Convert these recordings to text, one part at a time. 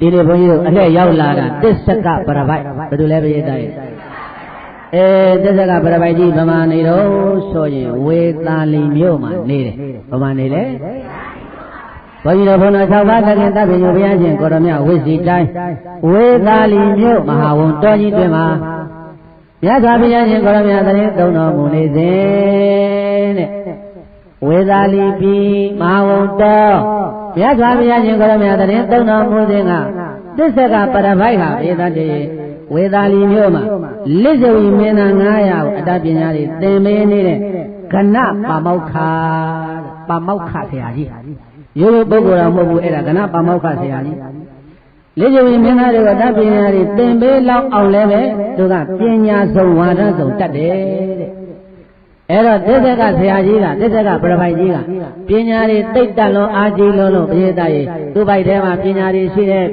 ဒီနေ့ဘုန်းကြီးတို့အလှည့်ရောက်လာတာသစ္စကပရပိုက်ဘယ်သူလဲပြည့်တဲ့သစ္စကပရပိုက်ကြီးဗမာနေတော့ဆိုရင်ဝေသာလီမြို့မှာနေတယ်ဗမာနေလေဘုန်းကြီးတို့ဘုန်းတော်၆ပါးသခင်တပ်ပင်ဘုရားရှင်ကိုရမြဝိစီတိုင်းဝေသာလီမြို့မဟာဝန်တော်ကြီးတွင်မှာမြတ်စွာဘုရားရှင်ကိုရမြသတင်းသုံးတော်မူနေစဉ်တဲ့ဝေသာလီပြည်မဟာဝန်တော်မြတ်စွာဘုရားရှင်ကိုရမြသတင်းသုံးတော်မူစဉ်ကသစ္စကပရပိုက်ဟာဧတတေဝေသာလီမြို့မှာလစ္ဇဝီမင်းသား900ကိုအတတ်ပညာတွေသင်ပေးနေတဲ့ကဏပါမောက္ခဆရာကြီးရိုးရိုးပုဂ္ဂိုလ်တော်မဟုတ်ဘူးအဲ့ဒါကဏပါမောက္ခဆရာကြီးလစ္ဇဝီမင်းသားတွေကိုအတတ်ပညာတွေသင်ပေးလောက်အောင်လည်းပဲသူကပညာဆုံးဝါဒဆုံးတတ်တယ်တဲ့အဲ့တော့သစ္စကဆရာကြီးကသစ္စကပရပိုက်ကြီးကပညာတွေသိတတ်လွန်အားကြီးလွန်းလို့ပရိသတ်ရေသူ့ဘိုက်ထဲမှာပညာတွေရှိတယ်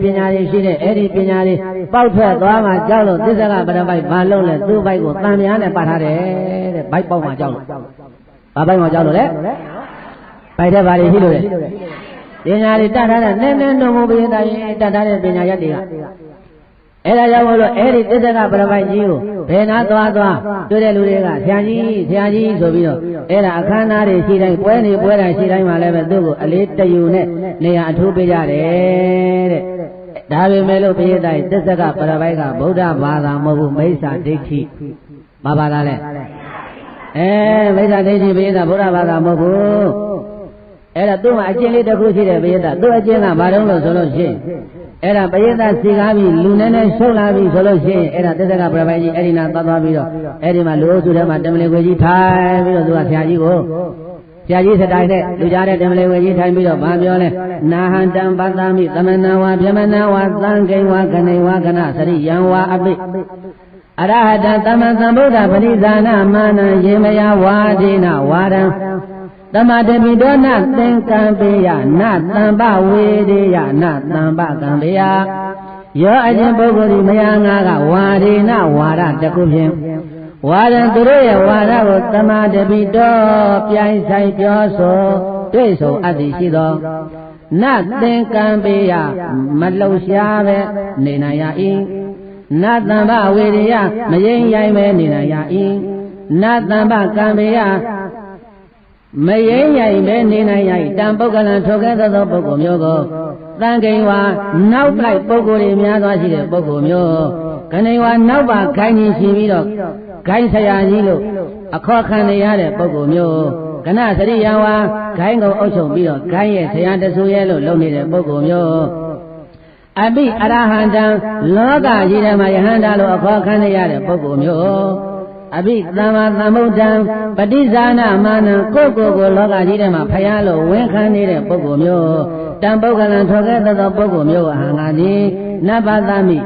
အဲ့ဒီပညာတွေပေါက်ထွက်သွားမှကြောက်လို့သစ္စကပရပိုက်မလုံးလဲသူ့ဘိုက်ကိုတန်မြားနဲ့ပတ်ထားတယ်တဲ့ဘိုက်ပေါက်မှကြောက်လို့ဘာဘိုက်မှကြောက်လို့လဲဘိုက်ထဲဘာတွေရှိလို့လဲပညာတွေတတ်ထားတဲ့နည်းနည်းတော့မပရိသတ်ရေတတ်ထားတဲ့ပညာရက်တွေကအဲ့ဒါကြောင့်မို့လို့အဲ့ဒီသစ္စကပရပိုက်ကြီးကိုဘယ်နာသွားတွေ့တဲ့လူတွေကဆရာကြီးဆိုပြီးတော့အဲ့ဒါအခမ်းအနားတွေရှိတိုင်းပွဲတိုင်းရှိတိုင်းမှာလည်းပဲသူ့ကိုအလေးတယူနဲ့နေရာအထူးပေးကြတယ်တဲ့ဒါပေမဲ့လို့ဘုရားတိုင်သစ္စကပရပိုက်ကဗုဒ္ဓဘာသာမဟုတ်ဘူးမိစ္ဆာဒိဋ္ဌိဘာဘာသာလဲမိစ္ဆာဒိဋ္ဌိဘုရားဗုဒ္ဓဘာသာမဟုတ်ဘူးအဲ့ဒါသူ့မှာအကျင့်လေးတစ်ခုရှိတယ်ဘုရားသူ့အကျင့်ကဘာတုံးလို့ဆိုလို့ရှိရင်အဲ့ဒါပရိသတ်စီကားပြီးလူနည်းနည်းရှုပ်လာပြီဆိုလို့ရှိရင်အဲ့ဒါသစ္စကပရပိုက်ကြီးအဲ့ဒီနာသွားပြီးတော့အဲ့ဒီမှာလူအုပ်စုထဲမှာတမလင်ခွေကြီးထိုင်ပြီးတော့သူကဆရာကြီးစတိုင်နဲ့လူကြားတဲ့တမလင်ခွေကြီးထိုင်ပြီးတော့ဗာပြောလဲနာဟံတံပတ္တမိသမဏဝါဗြဟ္မဏဝါသံဃိဝါကနေဝါကနသရိယံဝါအပိအရဟတံသမံသမ္ဗုဒ္ဓပရိဇာနာမာနံယေမယဝါဒေနဝါရံသမတပိဒောနသင်္ကံပေယနသံပဝေဒေယနသံပကံပေယယောအချင်းပုဂ္ဂိုလ်ဒီမယားငါကဝါဒေနဝါရတခုဖြင့်ဝါရံသူတို့ရဲ့ဝါရကိုသမတပိဒောပြိုင်ဆိုင်ပြောဆိုတွေ့ဆုံအပ်သည်ရှိသောနသင်္ကံပေယမလှုပ်ရှားပဲနေနိုင်ရ၏နသံပဝေဒေယမရင်ရိုင်းပဲနေနိုင်ရ၏နသံပကံပေယမရေရိုင်ပဲနေနိုင်ရတံပုဂ္ဂလံထိုကဲ့သို့သောပုဂ္ဂိုလ်မျိုးကိုသံဃိဝါနောက်လိုက်ပုဂ္ဂိုလ်တွေများစွာရှိတဲ့ပုဂ္ဂိုလ်မျိုးကနေဝါနောက်ပါခိုင်းကြီးရှိပြီးတော့ခိုင်းဆရာကြီးလို့အခေါ်ခံရတဲ့ပုဂ္ဂိုလ်မျိုးကနစရိယဝါခိုင်းကုန်အုပ်ချုပ်ပြီးတော့ခိုင်းရဲ့ဆရာတဆူရဲ့လို့လုပ်နေတဲ့ပုဂ္ဂိုလ်မျိုးအပိအရဟံတံလောကကြီးထဲမှာယဟန္တာလို့အခေါ်ခံရတဲ့ပုဂ္ဂိုလ်မျိုးအဘိသမ္မာသမ္ဗုဒ္ဓံပฏิဇာနာမာနံကိုလောကကြီးထဲမှာဖယားလို့ဝန်ခံနေတဲ့ပုဂ္ဂိုလ်မျိုးတံပုဂ္ဂလံထောကဲ့သို့သောပုဂ္ဂိုလ်မျိုးအဟံငါသည်နဗ္ဗသမိ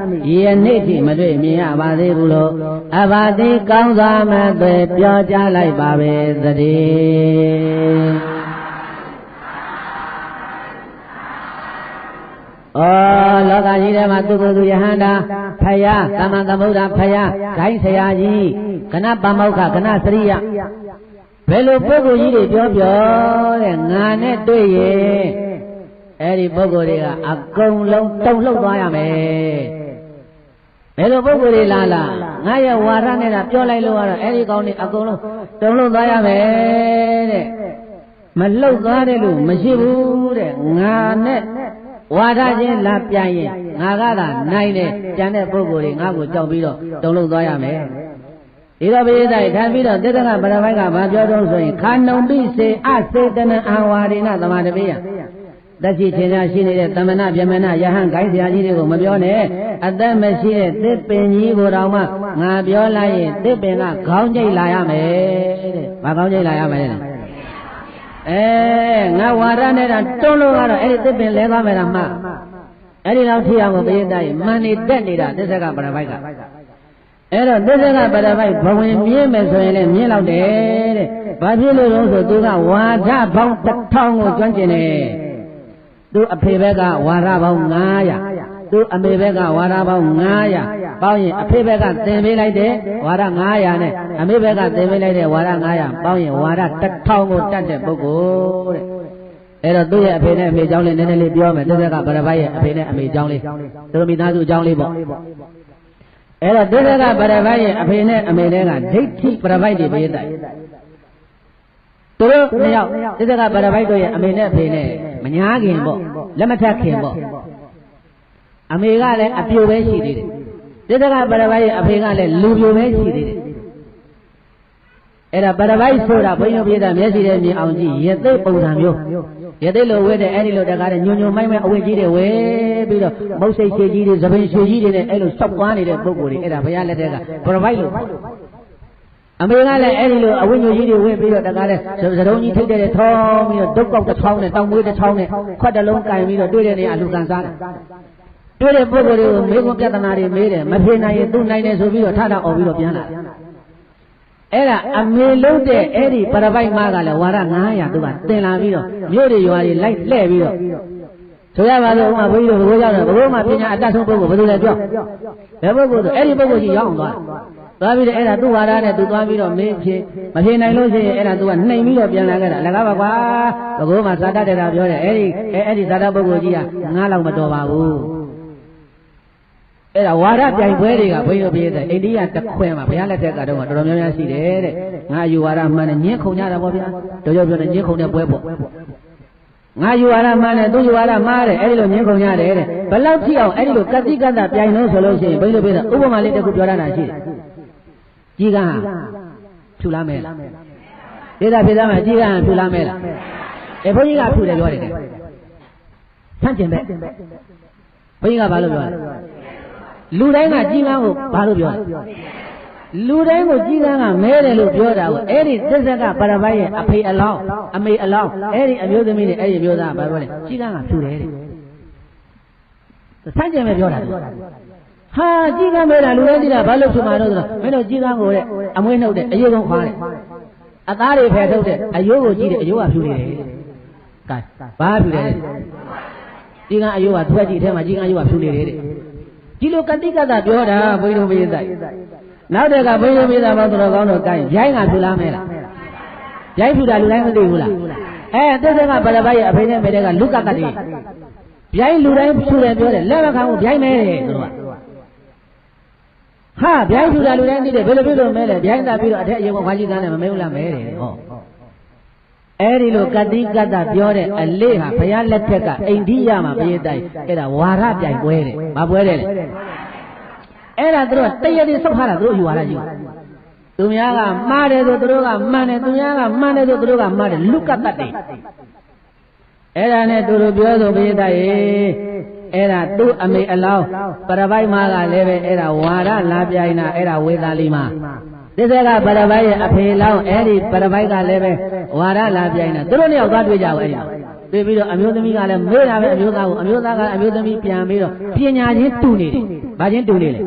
ယနေ့ထိမတွေ့မြင်ရပါသေးဘူးလို့အဘာတိကောင်းစွာမသွေပြောကြားလိုက်ပါပဲသတည်းလောကကြီးထဲမှာသူကိုယ်သူယဟန္တာဖယားသမ္မာသမ္ဗုဒ္ဓဖယားဂိုင်းဆရာကြီးကဏပါမောက္ခကဏစရိယဘယ်လိုပုဂ္ဂိုလ်ကြီးတွေပြောတဲ့ငါနဲ့တွေ့ရင်အဲ့ဒီပုဂ္ဂိုလ်တွေကအကုန်လုံးတုံ့လှုပ်သွားရမယ်ဘယ်လိုပုဂ္ဂိုလ်တွေလားငါရဲ့ဝါဒနဲ့ပြောလိုက်လို့ကတော့အဲ့ဒီကောင်းတွေအကုန်လုံးတုံ့လှုပ်သွားရမယ်တဲ့မလှုပ်သွားတဲ့လူမရှိဘူးတဲ့ငါနဲ့ဝါဒချင်းလာပြရင်ငါကသာနိုင်တယ်ကျန်တဲ့ပုဂ္ဂိုလ်တွေငါ့ကိုကြောက်ပြီးတော့တုံ့လှုပ်သွားရမယ်ဒီတော့ပိဋကထိုင်ပြီးတော့သစ္စကပရပိုက်ကဘာပြောတော့ဆိုရင်ခန္ဓုံပိစေအစေတနအဝါရိဏသမာတပိယသက်ရှိထင်ရှားရှိနေတဲ့သမဏဗြဟ္မဏယဟန်ဂိုင်းဆရာကြီးတွေကိုမပြောနဲ့အသက်မရှိတဲ့သစ်ပင်ကြီးကိုတောင်မှငါပြောလိုက်ရင်သစ်ပင်ကခေါင်းကျိတ်လာရမယ်တဲ့ဘာခေါင်းကျိတ်လာရမယ်လဲငါဝါရနဲ့တွန်းလို့ကတော့အဲ့ဒီသစ်ပင်လဲသွားမယ်လားမှအဲ့ဒီလောက်ထိအောင်ကိုပိဋကရေမှန်နေတက်နေတာသစ္စကပရပိုက်ကအဲ့တော့သစ္စကပရပိုက်ဘဝင်မြင်မယ်ဆိုရင်လည်းမြင်လောက်တယ်တဲ့ဘာဖြစ်လို့လဲဆိုသူကဝါဒပေါင်း1000ကိုကျွမ်းကျင်တယ်သူအဖေဘက်ကဝါဒပေါင်း900သူအမေဘက်ကဝါဒပေါင်း900ပေါင်းရင်အဖေဘက်ကသင်ပေးလိုက်တဲ့ဝါဒ900နဲ့အမေဘက်ကသင်ပေးလိုက်တဲ့ဝါဒ900ပေါင်းရင်ဝါဒ1000ကိုတတ်တဲ့ပုဂ္ဂိုလ်တဲ့ အဲ့တော့သူ့ရဲ့အဖေနဲ့အမေအကြောင်းလေးနည်းနည်းလေးပြောမယ်သစ္စာကပရပိုက်ရဲ့အဖေနဲ့အမေအကြောင်းလေးသူတို့မိသားစုအကြောင်းလေးပေါ့အဲ့တော့သစ္စာကပရပိုက်ရဲ့အဖေနဲ့အမေနဲ့ကဒိဋ္ဌိပရပိုက်တွေပြည့်တယ်သူတို့နှစ်ယောက်သစ္စာကပရပိုက်တို့ရဲ့အမေနဲ့အဖေနဲ့မညာခင်ပေါ့လက်မထက်ခင်ပေါ့အမေကလည်းအပြိုပဲရှိသေးတယ်သစ္စာကပရပိုက်ရဲ့အဖေကလည်းလူပြိုပဲရှိသေးတယ်အဲ့ဒါပရပိုက်ဆိုတာဘုန်းကြီးပြတာမျက်စိနဲ့မြင်အောင်ကြည့်ရသိပုံစံမျိုးရသိလို့ဝဲတဲ့အဲ့ဒီလိုတကားတဲ့ညွညွမိုင်းမဲ့အဝတ်ကြီးတွေဝဲပြီးတော့မုတ်စိတ်ရှည်ကြီးတွေသပင်ရှည်ကြီးတွေနဲ့အဲ့လိုစောက်ပွားနေတဲ့ပုံကိုယ်တွေအဲ့ဒါဘုရားလက်ထက်ကပရပိုက်လို့အမေကလည်းအဲ့ဒီလိုအဝတ်ညွကြီးတွေဝဲပြီးတော့တကားတဲ့သတုံးကြီးထိတ်တဲ့ထောင်းပြီးတော့ဒုတ်ကောက်တစ်ချောင်းနဲ့တောင်မွေးတစ်ချောင်းနဲ့ခွက်တစ်လုံးကင်ပြီးတော့တွေ့တဲ့နေရာလူကန်စားတယ်တွေ့တဲ့ပုံကိုယ်တွေကိုမေးခွန်းပြဿနာတွေမေးတယ်မဖြေနိုင်ရင်သူ့နိုင်တယ်ဆိုပြီးတော့ထထအောင်ပြီးတော့ပြန်လာအဲ့ဒါအမေလုံးတဲ့အဲ့ဒီပရပိုက်မကလည်းဝါရ900သူကတင်လာပြီးတော့မြို့တွေရွာတွေလိုက်လှဲ့ပြီးတော့ဆိုရပါလို့ဥမာဘုန်းကြီးတို့ဘိုးရောက်တယ်ဘိုးမှာပညာအတတ်ဆုံးပုဂ္ဂိုလ်ဘယ်လိုလဲပြောဘယ်ပုဂ္ဂိုလ်ဆိုအဲ့ဒီပုဂ္ဂိုလ်ကြီးရောက်အောင်သွားပြီးတော့အဲ့ဒါသူ့ဝါရနဲ့သူသွားပြီးတော့မေးဖြေမဖြေနိုင်လို့ရှိရင်အဲ့ဒါသူကနှိမ်ပြီးတော့ပြန်လာခဲ့တာအလကားပါကွာဘိုးမှာဇာတတဲ့တာပြောတယ်အဲ့ဒီဇာတပုဂ္ဂိုလ်ကြီးက9လောက်မတော်ပါဘူးအဲ့ဒါဝါရပြိုင်ပွဲတွေကဘုန်းကြီးတို့ပြည့်တဲ့အိန္ဒိယတခွဲမှာဘုရားလက်ထက်ကတော့တော်တော်များများရှိတယ်တဲ့ငါယူဝါဒမှန်နဲ့ညင်းခုန်ကြတာပေါ့ဗျာတို့ပြောတယ်ညင်းခုန်တဲ့ပွဲပေါ့ငါယူဝါဒမှန်နဲ့သူယူဝါဒမှားတယ်အဲ့ဒီလိုညင်းခုန်ရတယ်တဲ့ဘယ်လောက်ကြည့်အောင်အဲ့ဒီလိုကတိကတပြိုင်လို့ဆိုလို့ရှိရင်ဘုန်းကြီးတို့ပြည့်တဲ့ဥပမာလေးတစ်ခုပြောရတာရှိတယ်ကြီးကဟာဖြူလားမဲလားဒေတာပြေသားမှာကြီးကဟာဖြူလားမဲလားဘုန်းကြီးကဖြူတယ်ပြောတယ်ဆန့်ကျင်ပဲဘုန်းကြီးကဘာလို့ပြောလဲလူတိုင်းကကြီးကန်းကိုဘာလို့ပြောလဲလူတိုင်းကိုကြီးကန်းကမဲတယ်လို့ပြောတာကိုအဲ့ဒီသစ္စာကပရပိုက်ရဲ့အဖေအလောင်းအမေအလောင်းအဲ့ဒီအမျိုးသမီးတွေအဲ့ဒီမျိုးသားကဘာပြောလဲကြီးကန်းကဖြူတယ်တဲ့ဆန့်ကျင်ပဲပြောတာဟာကြီးကန်းမဲတာလူတိုင်းကြီးတာဘာလို့ဖြူမှာတော့ဆိုတော့မင်းတို့ကြီးကန်းကိုတဲ့အမွေးနှုတ်တဲ့အယိုးကုန်ခွားတယ်အသားတွေဖယ်ထုတ်တဲ့အယိုးကိုကြီးတဲ့အယိုးကဖြူနေတယ်ကဲဘာဖြူတယ်ကြီးကန်းအယိုးကသူကကြီးအထဲမှာကြီးကန်းအယိုးကဖြူနေတယ်တဲ့ဒီလိုကတိကတပြောတာဘုန်းကြီးတို့ပြည့်တဲ့နောက်တက်ကဘုန်းကြီးတို့ပြည့်တာဘာဆိုတော့ကောင်းတော့ကိုင်းရိုင်းကဖြူလားမဲလားရိုင်းဖြူတာလူတိုင်းမသိဘူးလားသစ္စာကပရပိုက်ရဲ့အဖေနဲ့မေတဲ့ကလူကတတ်တယ်ရိုင်းလူတိုင်းဖြူတယ်ပြောတယ်လက်မခံဘူးရိုင်းမဲတယ်သူတို့ကဟာရိုင်းဖြူတာလူတိုင်းသိတယ်ဘယ်လိုဖြစ်လို့မဲလဲရိုင်းတာပြီးတော့အထက်အရင်ကခွာကြည့်သားနဲ့မမဲဘူးလားမဲတယ်ဟောအဲ့ဒီလိုကတိကတပြောတဲ့အလေးဟာဘုရားလက်ထက်ကအိန္ဒိယမှာပြည့်တိုက်အဲ့ဒါဝါရပြိုင်ပွဲတဲ့။ဘာပွဲတဲ့လဲ။အဲ့ဒါသူတို့တရရဆုတ်ထားတာသူတို့ယူဝါဒကြီး။သူများကမှားတယ်ဆိုသူတို့ကမှန်တယ်သူများကမှန်တယ်ဆိုသူတို့ကမှားတယ်လူကတတ်တယ်။အဲ့ဒါနဲ့သူတို့ပြောဆိုပြည့်တိုက်အဲ့ဒါသူ့အမေအလောင်းပရပိုက်မကလည်းပဲအဲ့ဒါဝါရလာပြိုင်တာအဲ့ဒါဝေသာလီမှာသစ္စာကပရပိုက်ရဲ့အဖေလောင်းအဲ့ဒီပရပိုက်ကလည်းပဲဝါရလာပြိုင်တာသူတို့နှစ်ယောက်သွားတွေ့ကြပါအဲ့ဒီတွေ့ပြီးတော့အမျိုးသမီးကလည်းမေးတာပဲအမျိုးသားကိုအမျိုးသားကအမျိုးသမီးပြန်ပြီးတော့ပညာချင်းတူနေတယ်။ဘာချင်းတူနေလဲ။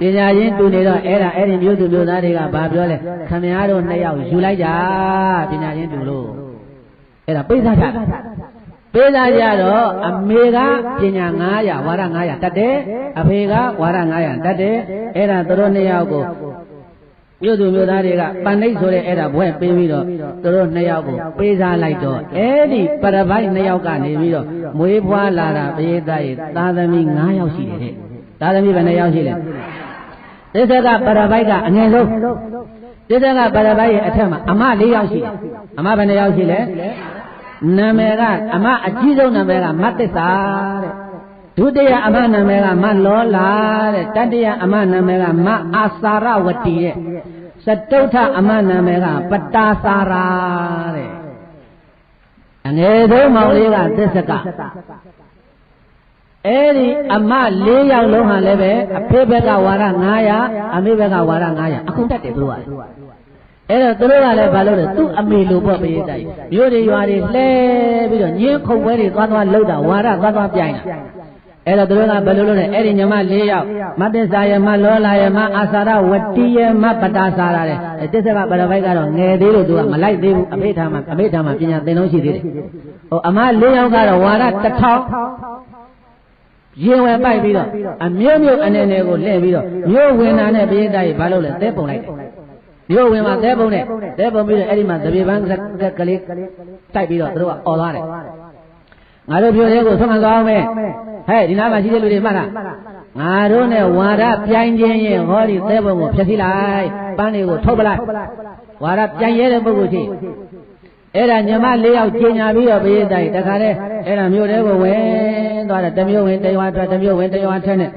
ပညာချင်းတူနေတော့အဲ့ဒီမျိုးသူမျိုးသားတွေကဘာပြောလဲခမည်းတော်နှစ်ယောက်ယူလိုက်ကြပညာချင်းတူလို့အဲ့ဒါပိဿချတာပိဿကြတော့အမေကပညာ900ဝါရ900တတ်တယ်အဖေကဝါရ900တတ်တယ်အဲ့ဒါသူတို့နှစ်ယောက်ကိုမြို့သူမြို့သားတွေကပန္နိတ်ဆိုတဲ့အဲ့ဒါဘွဲ့ပေးပြီးတော့သူတို့နှစ်ယောက်ကိုပေးစားလိုက်တော့အဲ့ဒီပရပိုက်နှစ်ယောက်ကနေပြီးတော့မွေးဖွားလာတာပိဿရဲ့သားသမီး9ယောက်ရှိတယ်တဲ့သားသမီးဘယ်နှယောက်ရှိလဲသစ္စာကပရပိုက်ကအငယ်ဆုံးသစ္စာကပရပိုက်ရဲ့အထက်မှာအမ4ယောက်ရှိတယ်အမဘယ်နှယောက်ရှိလဲနာမည်ကအမအကြီးဆုံးနာမည်ကမသစ္စာတဲ့ဒုတိယအမနာမည်ကမလောလာတဲ့တတိယအမနာမည်ကမအာစာရဝတီတဲ့စတုထအမနာမည်ကပတာစာရာတဲ့အငယ်ဆုံးမောင်လေးကသစ္စာကအဲ့ဒီအမ4ယောက်လုံးဟာလည်းပဲအဖေဘက်ကဝါရ900အမေဘက်ကဝါရ900အခုတတ်တယ်သူကအဲ့တော့သူတို့ကလည်းဘာလို့လဲသူ့အမေလိုပေါ့ပရိသတ်မြို့တွေရွာတွေလှဲပြီးတော့ညင်းခုန်ပွဲတွေသွားလှုပ်တာဝါရသွားပြိုင်တာအဲ့တော့သူတို့ကဘယ်လိုလုပ်လဲအဲ့ဒီညီမ4ယောက်မသစ္စာယမလောလာယမအာစာရဝတိယမပတာစာရတဲ့သစ္စာကပရပိုက်ကတော့ငယ်သေးလို့သူကမလိုက်သေးဘူးအမေထာမှာပညာသင်တော့ရှိသေးတယ်ဟိုအမ4ယောက်ကတော့ဝါရ1000ရင်ဝယ်ပိုက်ပြီးတော့အမျိုးမျိုးအနေနဲ့ကိုလှည့်ပြီးတော့မျိုးဝင်တာနဲ့ပရိသတ်ကြီးဘာလို့လဲသဲပုံလိုက်တယ် မြို့ဝင်မှာသဲပုံနဲ့သဲပုံပြီးတော့အဲ့ဒီမှာသပြေပန်းကလေးတိုက်ပြီးတော့သူတို့ကអော်သွားတယ်ငါတို့မြို့လေးကိုဆွမ်းခံသွားအောင်မယ်ဟဲ့ဒီနားမှာရှိတဲ့လူတွေမှတ်လားငါတို့နဲ့ဝါဒပြိုင်ခြင်းရင်ဟောဒီသဲပုံကိုဖျက်ဆီးလိုက်ပန်းတွေကိုထုတ်ပလိုက်ဝါဒပြိုင်ရဲတဲ့ပုဂ္ဂိုလ်ရှိအဲ့ဒါညီမ၄ယောက်ကျင်ညာပြီးတော့ဘေးတိုင်တခါတည်းအဲ့ဒါမြို့လေးကိုဝင်သွားတယ်တစ်မြို့ဝင်တစ်ရွာထွက်တစ်မြို့ဝင်တစ်ရွာထွက်နဲ့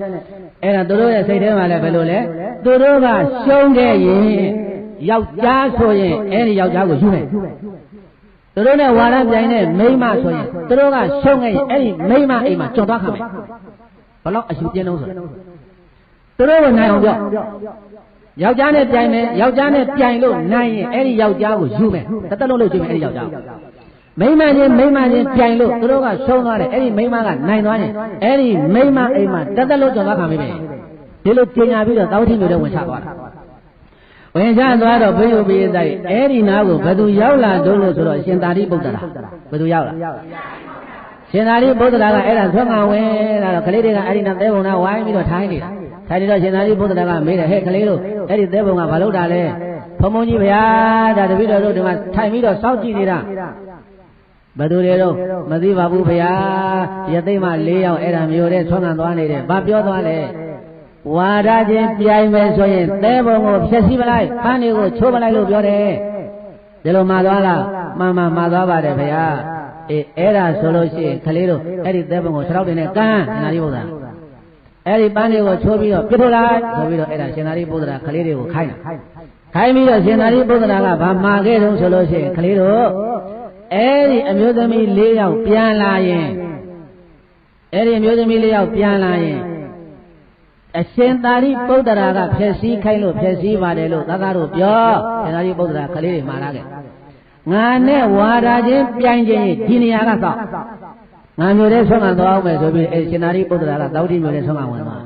အဲ့ဒါသူတို့ရဲ့စိတ်ထဲမှာလည်းဘယ်လိုလဲသူတို့ကရှုံးခဲ့ရင်ယောက်ျားဆိုရင်အဲ့ဒီယောက်ျားကိုယူမယ်သူတို့နဲ့ဝါဒပြိုင်တဲ့မိန်းမဆိုရင်သူတို့ကရှုံးခဲ့ရင်အဲ့ဒီမိန်းမအိမ်မှာကြော်သွားခံမယ်ဘလောက်အယူပြင်းလုံးဆိုသူတို့ကနိုင်အောင်ပြောယောက်ျားနဲ့ပြိုင်မယ်ယောက်ျားနဲ့ပြိုင်လို့နိုင်ရင်အဲ့ဒီယောက်ျားကိုယူမယ်တစ်သက်လုံးလုပ်ကြည့်မယ်အဲ့ဒီယောက်ျားကိုမိန်းမချင်းပြိုင်လို့သူတို့ကရှုံးသွားတယ်အဲ့ဒီမိန်းမကနိုင်သွားရင်အဲ့ဒီမိန်းမအိမ်မှာတစ်သက်လုံးကြော်သွားခံမယ်ဒီလိုကျင်ညာပြီးတော့တောင်းထင်းမျိုးတွေဝင်ချသွားတာဝင်ချသွားတော့ဘိယုပိယတိုက်အဲ့ဒီနားကိုဘယ်သူရောက်လာတော့လို့ဆိုတော့ရှင်သာရိပုတ္တရာဘယ်သူရောက်လာရှင်သာရိပုတ္တရာကအဲ့ဒါဆွမ်းခံဝင်လာတော့ကလေးတွေကအဲ့ဒီနားသဲပုံနာဝိုင်းပြီးတော့ထိုင်းနေတာထိုင်နေတော့ရှင်သာရိပုတ္တရာကမေးတယ်ဟဲ့ကလေးတို့အဲ့ဒီသဲပုံကဘာလို့တာလဲဘုံဘုံကြီးဗျာဒါတပည့်တော်တို့ဒီမှာထိုင်ပြီးတော့စောင့်ကြည့်နေတာဘယ်သူတွေတော့မသိပါဘူးဗျာရသိမ၄ယောက်အဲ့ဒါမျိုးတဲ့ဆွမ်းခံသွားနေတယ်ဘာပြောသွားလဲဝါဒချင်းပြိုင်မယ်ဆိုရင်သဲပုံကိုဖျက်ဆီးပလိုက်ပန်းတွေကိုချိုးပလိုက်လို့ပြောတယ်ဒီလိုမှာသွားလားမှန်မှာသွားပါတယ်ဗျာအေးအဲ့ဒါဆိုလို့ရှိရင်ကလေးတို့အဲ့ဒီသဲပုံကို6တင်နဲ့ကန်းရှင်သာရိပုတ္တရာအဲ့ဒီပန်းတွေကိုချိုးပြီးတော့ပြစ်ထုတ်လိုက်ဆိုပြီးတော့အဲ့ဒါရှင်သာရိပုတ္တရာကလေးတွေကိုခိုင်းပြီးတော့ရှင်သာရိပုတ္တရာကဗာမှာခဲ့တုံးဆိုလို့ရှိရင်ကလေးတို့အဲ့ဒီအမျိုးသမီး၄ယောက်ပြန်လာရင်အဲ့ဒီအမျိုးသမီး၄ယောက်ပြန်လာရင်အရှင်သာရိပုတ္တရာကဖျက်ဆီးခိုင်းလို့ဖျက်ဆီးပါတယ်လို့သာသတို့ပြောရှင်သာရိပုတ္တရာကလေးတွေမှာလာခဲ့ငါနဲ့ဝါဒချင်းပြိုင်ခြင်းဒီနေရာကသောငါမျိုးတဲ့ဆွမ်းခံသွားအောင်မယ်ဆိုပြီးရှင်သာရိပုတ္တရာကသောတိမျိုးတဲ့ဆွမ်းခံဝင်သွား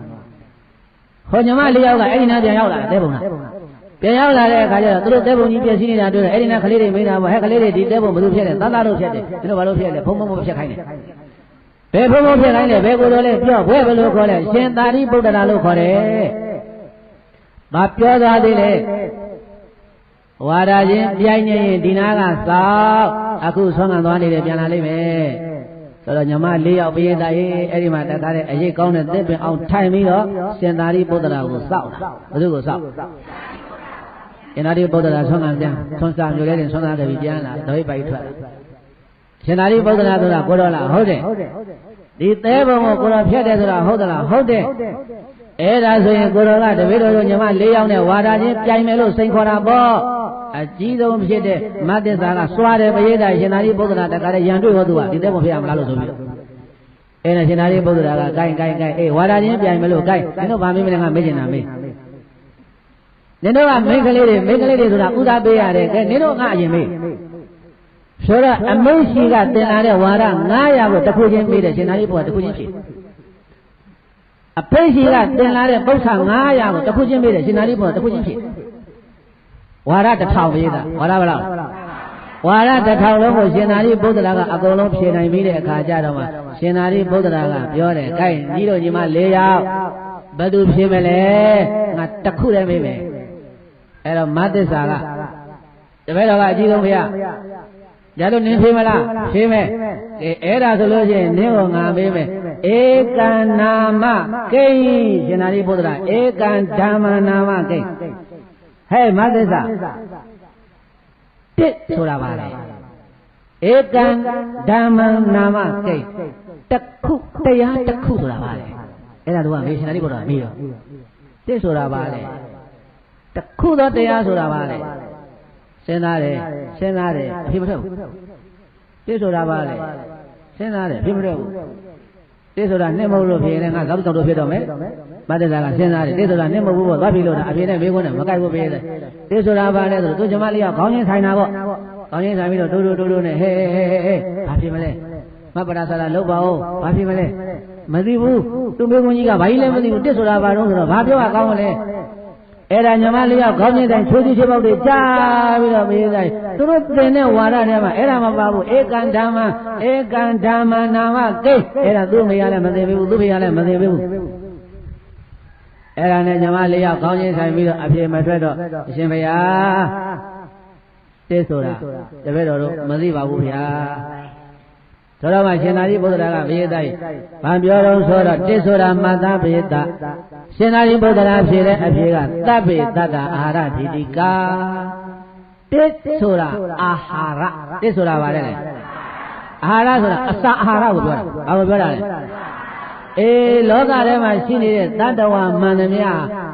ဟောညီမ၄ယောက်ကအဲ့ဒီနားပြန်ရောက်လာတယ်သဲပုံလားပြန်ရောက်လာတဲ့အခါကျတော့သူတို့သဲပုံကြီးပြည့်စည်နေတာတွေ့တယ်အဲ့ဒီနားကလေးတွေမိန်းတာပေါ့ဟဲ့ကလေးတွေဒီသဲပုံဘယ်လိုဖြစ်လဲသာသတို့ဖြစ်တယ်သူတို့ဘာလို့ဖြစ်လဲဘုံဘုံဖြစ်ခိုင်းတယ်ဘယ်ဘုံဘုံဖြစ်ခိုင်းလဲဘယ်ကိုယ်တော်လဲပြောဘယ်ဘယ်လိုခေါ်လဲရှင်သာရိပုတ္တရာလို့ခေါ်တယ်။ဘာပြောသွားသေးလဲဝါဒချင်းပြိုင်နေရင်ဒီနာကစောက်အခုဆွမ်းခံသွားနေတယ်ပြန်လာလိမ့်မယ်။ဆိုတော့ညီမ၄ယောက်ပြေးသားရေးအဲ့ဒီမှာတခါတဲ့အရေးကောင်းတဲ့သစ်ပင်အောင်ထိုင်ပြီးတော့ရှင်သာရိပုတ္တရာကိုစောက်တာဘယ်သူကိုစောက်ရှင်သာရိပုတ္တရာဆွမ်းခံပြန်ဆွမ်းစားမျိုးလေးတင်ဆွမ်းစားတယ်ပြီးပြန်လာဒိုးပိုက်ထွက်လာရှင်သာရိပုတ္တရာဆိုတာကိုတော်လားဟုတ်တယ်ဒီသဲပုံကိုကိုတော်ဖြတ်တယ်ဆိုတာဟုတ်သလားဟုတ်တယ်အဲ့ဒါဆိုရင်ကိုတော်ကတပည့်တော်တို့ညီမ၄ယောက်နဲ့ဝါဒချင်းပြိုင်မယ်လို့စိန်ခေါ်တာပေါ့အကြီးဆုံးဖြစ်တဲ့မသစ္စာကစွာတယ်ပရိသတ်ရှင်သာရိပုတ္တရာတခါတည်းရန်တွေ့ဟောသူကဒီသဲပုံဖြစ်ရမလားလို့ဆိုပြီးတော့အဲ့ဒါရှင်သာရိပုတ္တရာကကိုင်းအေးဝါဒချင်းပြိုင်မယ်လို့ကိုင်းနင်တို့ဗာမေးမလဲငါမေးချင်တာမေးနင်တို့ကမိန်းကလေးတွေဆိုတာဥသာပေးရတယ်ကဲနင်တို့ငါအရင်မေးဆိုတော့အမိန့်ရှိကတင်လာတဲ့ဝါဒ900ကိုတစ်ခုချင်းပေးတယ်ရှင်သာရိပုတ္တရာတစ်ခုချင်းဖြေအဖိတ်ရှိကတင်လာတဲ့ပု္ပ္ပာ900ကိုတစ်ခုချင်းပေးတယ်ရှင်သာရိပုတ္တရာတစ်ခုချင်းဖြေဝါဒ1000ပေးတာဝါဒဘယ်လောက်ဝါဒ1000လုံးကိုရှင်သာရိပုတ္တရာကအကုန်လုံးဖြေနိုင်ပြီးတဲ့အခါကျတော့မှရှင်သာရိပုတ္တရာကပြောတယ်ကဲညီတို့ညီမ၄ယောက်ဘယ်သူဖြေမလဲငါတစ်ခုတည်းမေးမယ်အဲ့တော့မသစ္စာကတပည့်တော်ကအကြီးဆုံးဖေရဒါလို့နင်းဖြေမလားဖြေမယ်အဲ့ဒါဆိုလို့ရှိရင်နင်းကိုငါမေးမယ်ဧကံနာမကိဉ္ရှင်သာရိပုတ္တရာဧကံဓမ္မနာမကိဉ္ဟဲ့မသစ္စာတစ်ဆိုတာပါလေဧကံဓမ္မနာမကိဉ္တစ်ခုတရားတစ်ခုဆိုတာပါလေအဲ့ဒါတို့ကမေးရှင်သာရိပုတ္တရာမေးတော့တစ်ဆိုတာပါလေတစ်ခုသောတရားဆိုတာပါလေစဉ်းစားတယ်အဖြစ်မထွက်ဘူးတိဆိုတာပါလေစဉ်းစားတယ်အဖြစ်မထွက်ဘူးတိဆိုတာနှစ်မဟုတ်လို့ဖြစ်ရင်ငါသောက်တော့ဖြစ်တော့မယ်မတ္တစာကစဉ်းစားတယ်တိဆိုတာနှစ်မဟုတ်ဘူးပေါ့သွားပြီလို့တာအဖြစ်နဲ့မေးခွန်းနဲ့မကိုက်ဘူးပေးတယ်တိဆိုတာပါလေဆိုသူကျမလေးကခေါင်းချင်းဆိုင်တာပေါ့ခေါင်းချင်းဆိုင်ပြီးတော့တိုးနဲ့ဟဲဘာဖြစ်မလဲမပ္ပဒါဆရာလောက်ပါဦးဘာဖြစ်မလဲမသိဘူးသူမေးခွန်းကြီးကဘာကြီးလဲမသိဘူးတိဆိုတာပါတော့ဆိုတော့ဘာပြောရကောင်းမလဲအဲ့ဒါညီမလေးကခေါင်းချင်းတိုင်းချိုးချိုးပေါက်တွေကြားပြီးတော့မေးတိုင်းသူတို့သင်တဲ့ဝါဒထဲမှာအဲ့ဒါမပါဘူးဧကံဓမ္မနာမကိအဲ့ဒါသူ့မေရလည်းမသိဘူးသူ့ဖေရလည်းမသိဘူး အဲ့ဒါနဲ့ညီမလေးယောက်ကောင်းချင်းဆိုင်ပြီးတော့အပြေမထွက်တော့အရှင်ဘုရားတစ်ဆိုတာတပည့်တော်တို့မသိပါဘူးဗျာဆိုတော့မှရှင်သာရိပုတ္တရာကဘိယတိုက်ဘာပြောတော့ဆိုတော့တစ်ဆိုတာမတ္တဘိယတရှင်သာရိပုတ္တရာဖြေတဲ့အဖြေကသဗ္ဗေတ္တအာဟာရဓိတိကာတစ်ဆိုတာအာဟာရတစ်ဆိုတာဗါတယ်လေအာဟာရဆိုတာအစာအာဟာရကိုပြောတာဘာကိုပြောတာလဲလောကထဲမှာရှိနေတဲ့တတ္တဝါမှန်သမျှ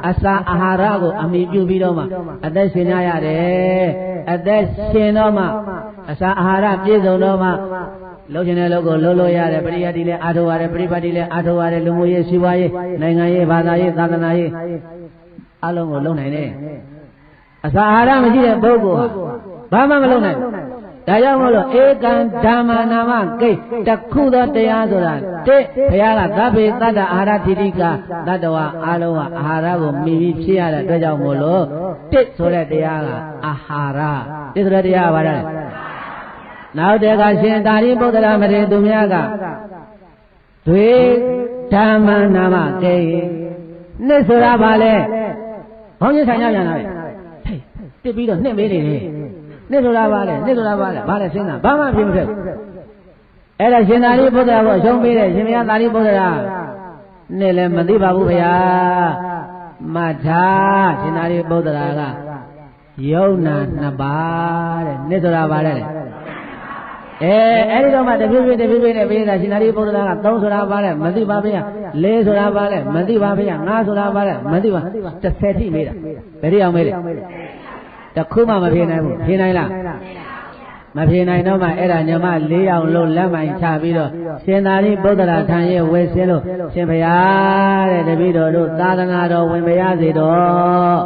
အစာအာဟာရကိုအမိပြုပြီးတော့မှအသက်ရှင်ရရတယ်အသက်ရှင်တော့မှအစာအာဟာရပြည့်စုံတော့မှလုံးချင်တဲ့လုံးကိုလုံးလို့ရတယ်ပရိယတ်တိလည်းအားထုတ်ရတယ်ပရိပတ်တိလည်းအားထုတ်ရတယ်လူမှုရေးစီးပွားရေးနိုင်ငံရေးဘာသာရေးသာသနာရေးအလုံးကိုလုံးနိုင်တယ်အစာအာဟာရမရှိတဲ့ပုဂ္ဂိုလ်ဟာဘာမှမလုပ်နိုင်ဘူးဒါကြောင့်မို့လို့ဧကံဓမ္မနာမကိတခုသောတရားဆိုတာတစ်ဘုရားကသဗ္ဗေတ္တအာဟာရဓိတိကတတ္တဝါအလုံးကအာဟာရကိုမိပြီးဖြစ်ရတဲ့အတွက်ကြောင့်မို့လို့တစ်ဆိုတဲ့တရားကအာဟာရတစ်ဆိုတဲ့တရားကဘာလဲနောက်တည်းကရှင်သာရိပုတ္တရာမထေရသူများကဒွေဓမ္မနာမကိနှစ်ဆိုတာဘာလဲခေါင်းချင်းဆိုင်ရပြန်လာတယ်တစ်ပြီးတော့နှစ်မေးနေတယ်နှစ်ဆိုတာဘာလဲနှစ်ဆိုတာဘာလဲဘာလဲစဉ်းစားဘာမှဖြစ်မဖြစ်အဲ့ဒါရှင်သာရိပုတ္တရာကိုအရှုံးပေးတယ်ရှင်ဘုရားသာရိပုတ္တရာနှစ်လည်းမသိပါဘူးဗျာမထာရှင်သာရိပုတ္တရာကယုံနာနှစ်ပါးတဲ့နှစ်ဆိုတာဘာလဲအဲ့ဒီတော့မှတဖြည်းဖြည်းနဲ့ပြေးတာရှင်သာရိပုတ္တရာက3ဆိုတာဘာလဲမသိပါဗျာ4ဆိုတာဘာလဲမသိပါဗျာ5ဆိုတာဘာလဲမသိပါ30ထိမေးတာဘယ်ဒီအောင်မေးတယ်တခုမှမဖြေနိုင်ဘူးဖြေနိုင်လားမဖြေနိုင်တော့မှအဲ့ဒါညမ4ယောက်လုံးလက်မိုင်ချပြီးတော့ရှင်သာရိပုတ္တရာထံရဲ့ဝယ်ဆင်းလို့ရှင်ဘုရားတဲ့တပည့်တော်တို့သာသနာတော်ဝင်မရစေတော့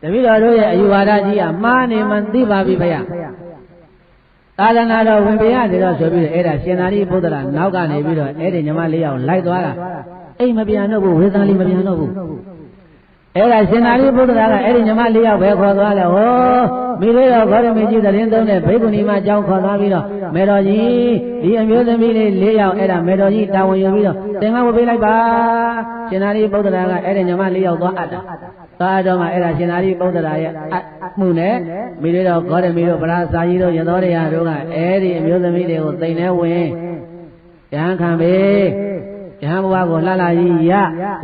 တပည့်တော်တို့ရဲ့အယူဝါဒကြီးကမှားနေမှသိပါပြီဗျာသာသနာတော်ဝင်ပြရစေတော့ဆိုပြီးအဲ့ဒါရှင်သာရိပုတ္တရာနောက်ကနေပြီးတော့အဲ့ဒီညမ4ယောက်လိုက်သွားတာအိမ်မပြန်တော့ဘူးဝေသာလီမပြန်တော့ဘူးအဲ့ဒါရှင်သာရိပုတ္တရာကအဲ့ဒီညမ4ယောက်ပဲခေါ်သွားတယ်ဟောမိလေးတော်ဂေါရမကြီးသတင်းသုံးတဲ့ဘိက္ခုနီမအကြောင်းခေါ်သွားပြီးတော့မေတော်ကြီးဒီအမျိုးသမီးလေး4ယောက်အဲ့ဒါမေတော်ကြီးတာဝန်ယူပြီးတော့သင်္ကန်းဝတ်ပေးလိုက်ပါရှင်သာရိပုတ္တရာကအဲ့ဒီညမ4ယောက်သွားအပ်တာသွားတော့မှအဲ့ဒါရှင်သာရိပုတ္တရာရဲ့အမှုနဲ့မိလေးတော်ဂေါရမီတို့ဗရာဇာကြီးတို့ရသောတရားတို့ကအဲ့ဒီအမျိုးသမီးတွေကိုသိမ့်နေဝင်ရဟန်းခံပေယဟန်ဘဝကိုလှလှကြီးရ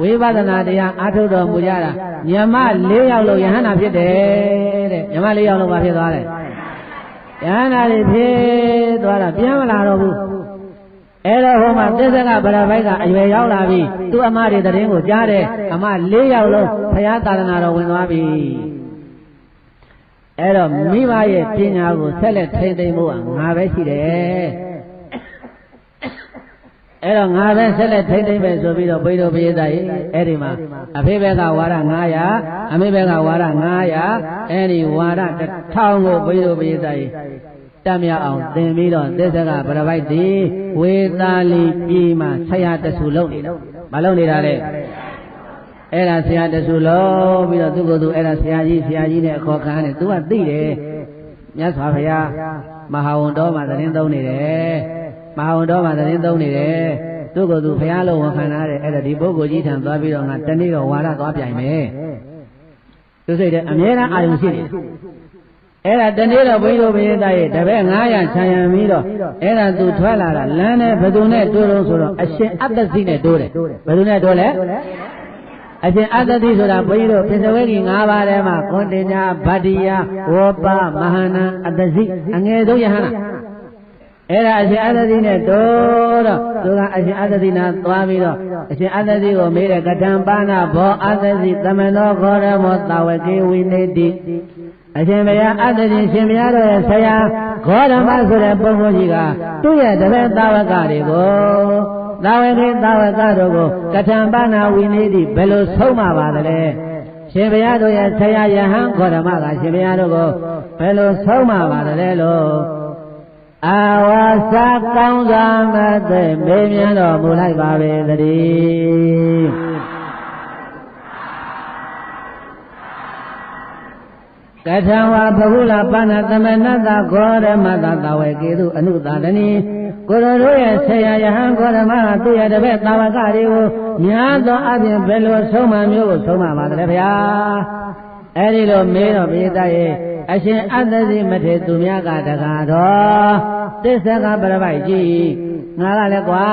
ဝိပဿနာတရားအားထုတ်တော်မူကြတာညမ4ယောက်လုံးယဟန္တာဖြစ်တယ်တဲ့ညမ4ယောက်လုံးဘာဖြစ်သွားလဲယဟန္တာတွေဖြစ်သွားတာပြန်မလာတော့ဘူးအဲ့တော့ဟိုမှာသစ္စာကဗရပိုက်ကအရွယ်ရောက်လာပြီသူ့အမတွေတရင်ကိုကြားတယ်အမ4ယောက်လုံးဘုရားသာသနာတော်ဝင်သွားပြီအဲ့တော့မိဘရဲ့ပညာကိုဆက်လက်ထိန်းသိမ်းဖို့ကငါပဲရှိတယ်အဲ့တော့ငါပဲဆက်လက်ထိမ့်သိမ့်ပဲဆိုပြီးတော့ဘိဓိပိယသားကြီးအဲ့ဒီမှာအဖေဘက်ကဝါဒ900အမေဘက်ကဝါဒ900အဲ့ဒီဝါဒ1000ကိုဘိဓိပိယသားကြီးတက်မြောက်အောင်သင်ပြီးတော့သစ္စာကဗရပိုက်ဒီဝေသာလီပြည်မှာဆရာတဆူလုံးနေတော့မလုံးနေတာလေအဲ့ဒါဆရာတဆူလုံးပြီးတော့သူ့ကိုယ်သူအဲ့ဒါဆရာကြီးနဲ့အခေါ်ခံတယ်သူကသိတယ်မြတ်စွာဘုရားမဟာဝန္တောမှာသတင်းသုံးနေတယ်မဟာဝန္တောမှာသတင်းသုံးနေတယ်သူ့ကိုယ်သူဘုရားလုံးဝန်ခံရတယ်အဲ့ဒါဒီပုဂ္ဂိုလ်ကြီးထံသွားပြီးတော့ငါတနေ့တော့ဝါဒသွားပြိုင်မယ်သူစိတ်တဲ့အမြဲတမ်းအာရုံရှိတယ်အဲ့ဒါတနေ့တော့ဘိဓိပိယသားရဲ့တပည့်900ခြံရံပြီးတော့အဲ့ဒါသူထွက်လာတာလမ်းနဲ့ဘယ်သူနဲ့တိုးတော့ဆိုတော့အရှင်အတ္တသိနဲ့တိုးတယ်ဘယ်သူနဲ့တိုးလဲအရှင်အတ္တသိဆိုတာဘုန်းကြီးတို့ပစ္စဝေကြီး5ပါးထဲမှာကွန်တင်ညာဗတ္တိယဝောပမဟာနံအတ္တသိအငယ်ဆုံးယဟန္တာအဲ့ဒါအရှင်အတ္တသိနဲ့တိုးတော့သူကအရှင်အတ္တသိနာသွားပြီးတော့အရှင်အတ္တသိကိုမေးတယ်ကတံပါဏဘောအတ္တသိသမနောဂေါရမောသာဝကေဝိနေတိအရှင်ဘုရားအတ္တသိရှင်ဘုရားတို့ရဲ့ဆရာဂေါရမဆိုတဲ့ပုဂ္ဂိုလ်ကြီးကသူ့ရဲ့တပည့်သာဝကတွေကိုသာဝကေသာဝကတို့ကိုကထံပါဏဝိနေတိဘယ်လိုဆုံးမပါသလဲရှင်ဘုရားတို့ရဲ့ဆရာယဟန်ဂေါရမကရှင်ဘုရားတို့ကိုဘယ်လိုဆုံးမပါသလဲလို့အာဝါစာကောင်းစွာမသိမေးမြန်းတော်မူလိုက်ပါပေသတည်းကထံဝါဘဟုလပဏသမဏတဂေါရမတသဝေကေတုအနုသာဒနီဝ ကိုယ်တော်ရဲ့ဆရာယဟန်ကိုရမသူ့ရဲ့တပည့်သာဝကတွေကိုများသောအပြင်ဘယ်လိုဆုံးမမျိုးကိုဆုံးမပါသလဲဗျာအဲ့ဒီလိုမေးတော့ပိသရဲ့အရှင်အတ္တစီမထေသူများကတကားတော့သစ္စာကပရပိုက်ကြီးငါကလည်းကွာ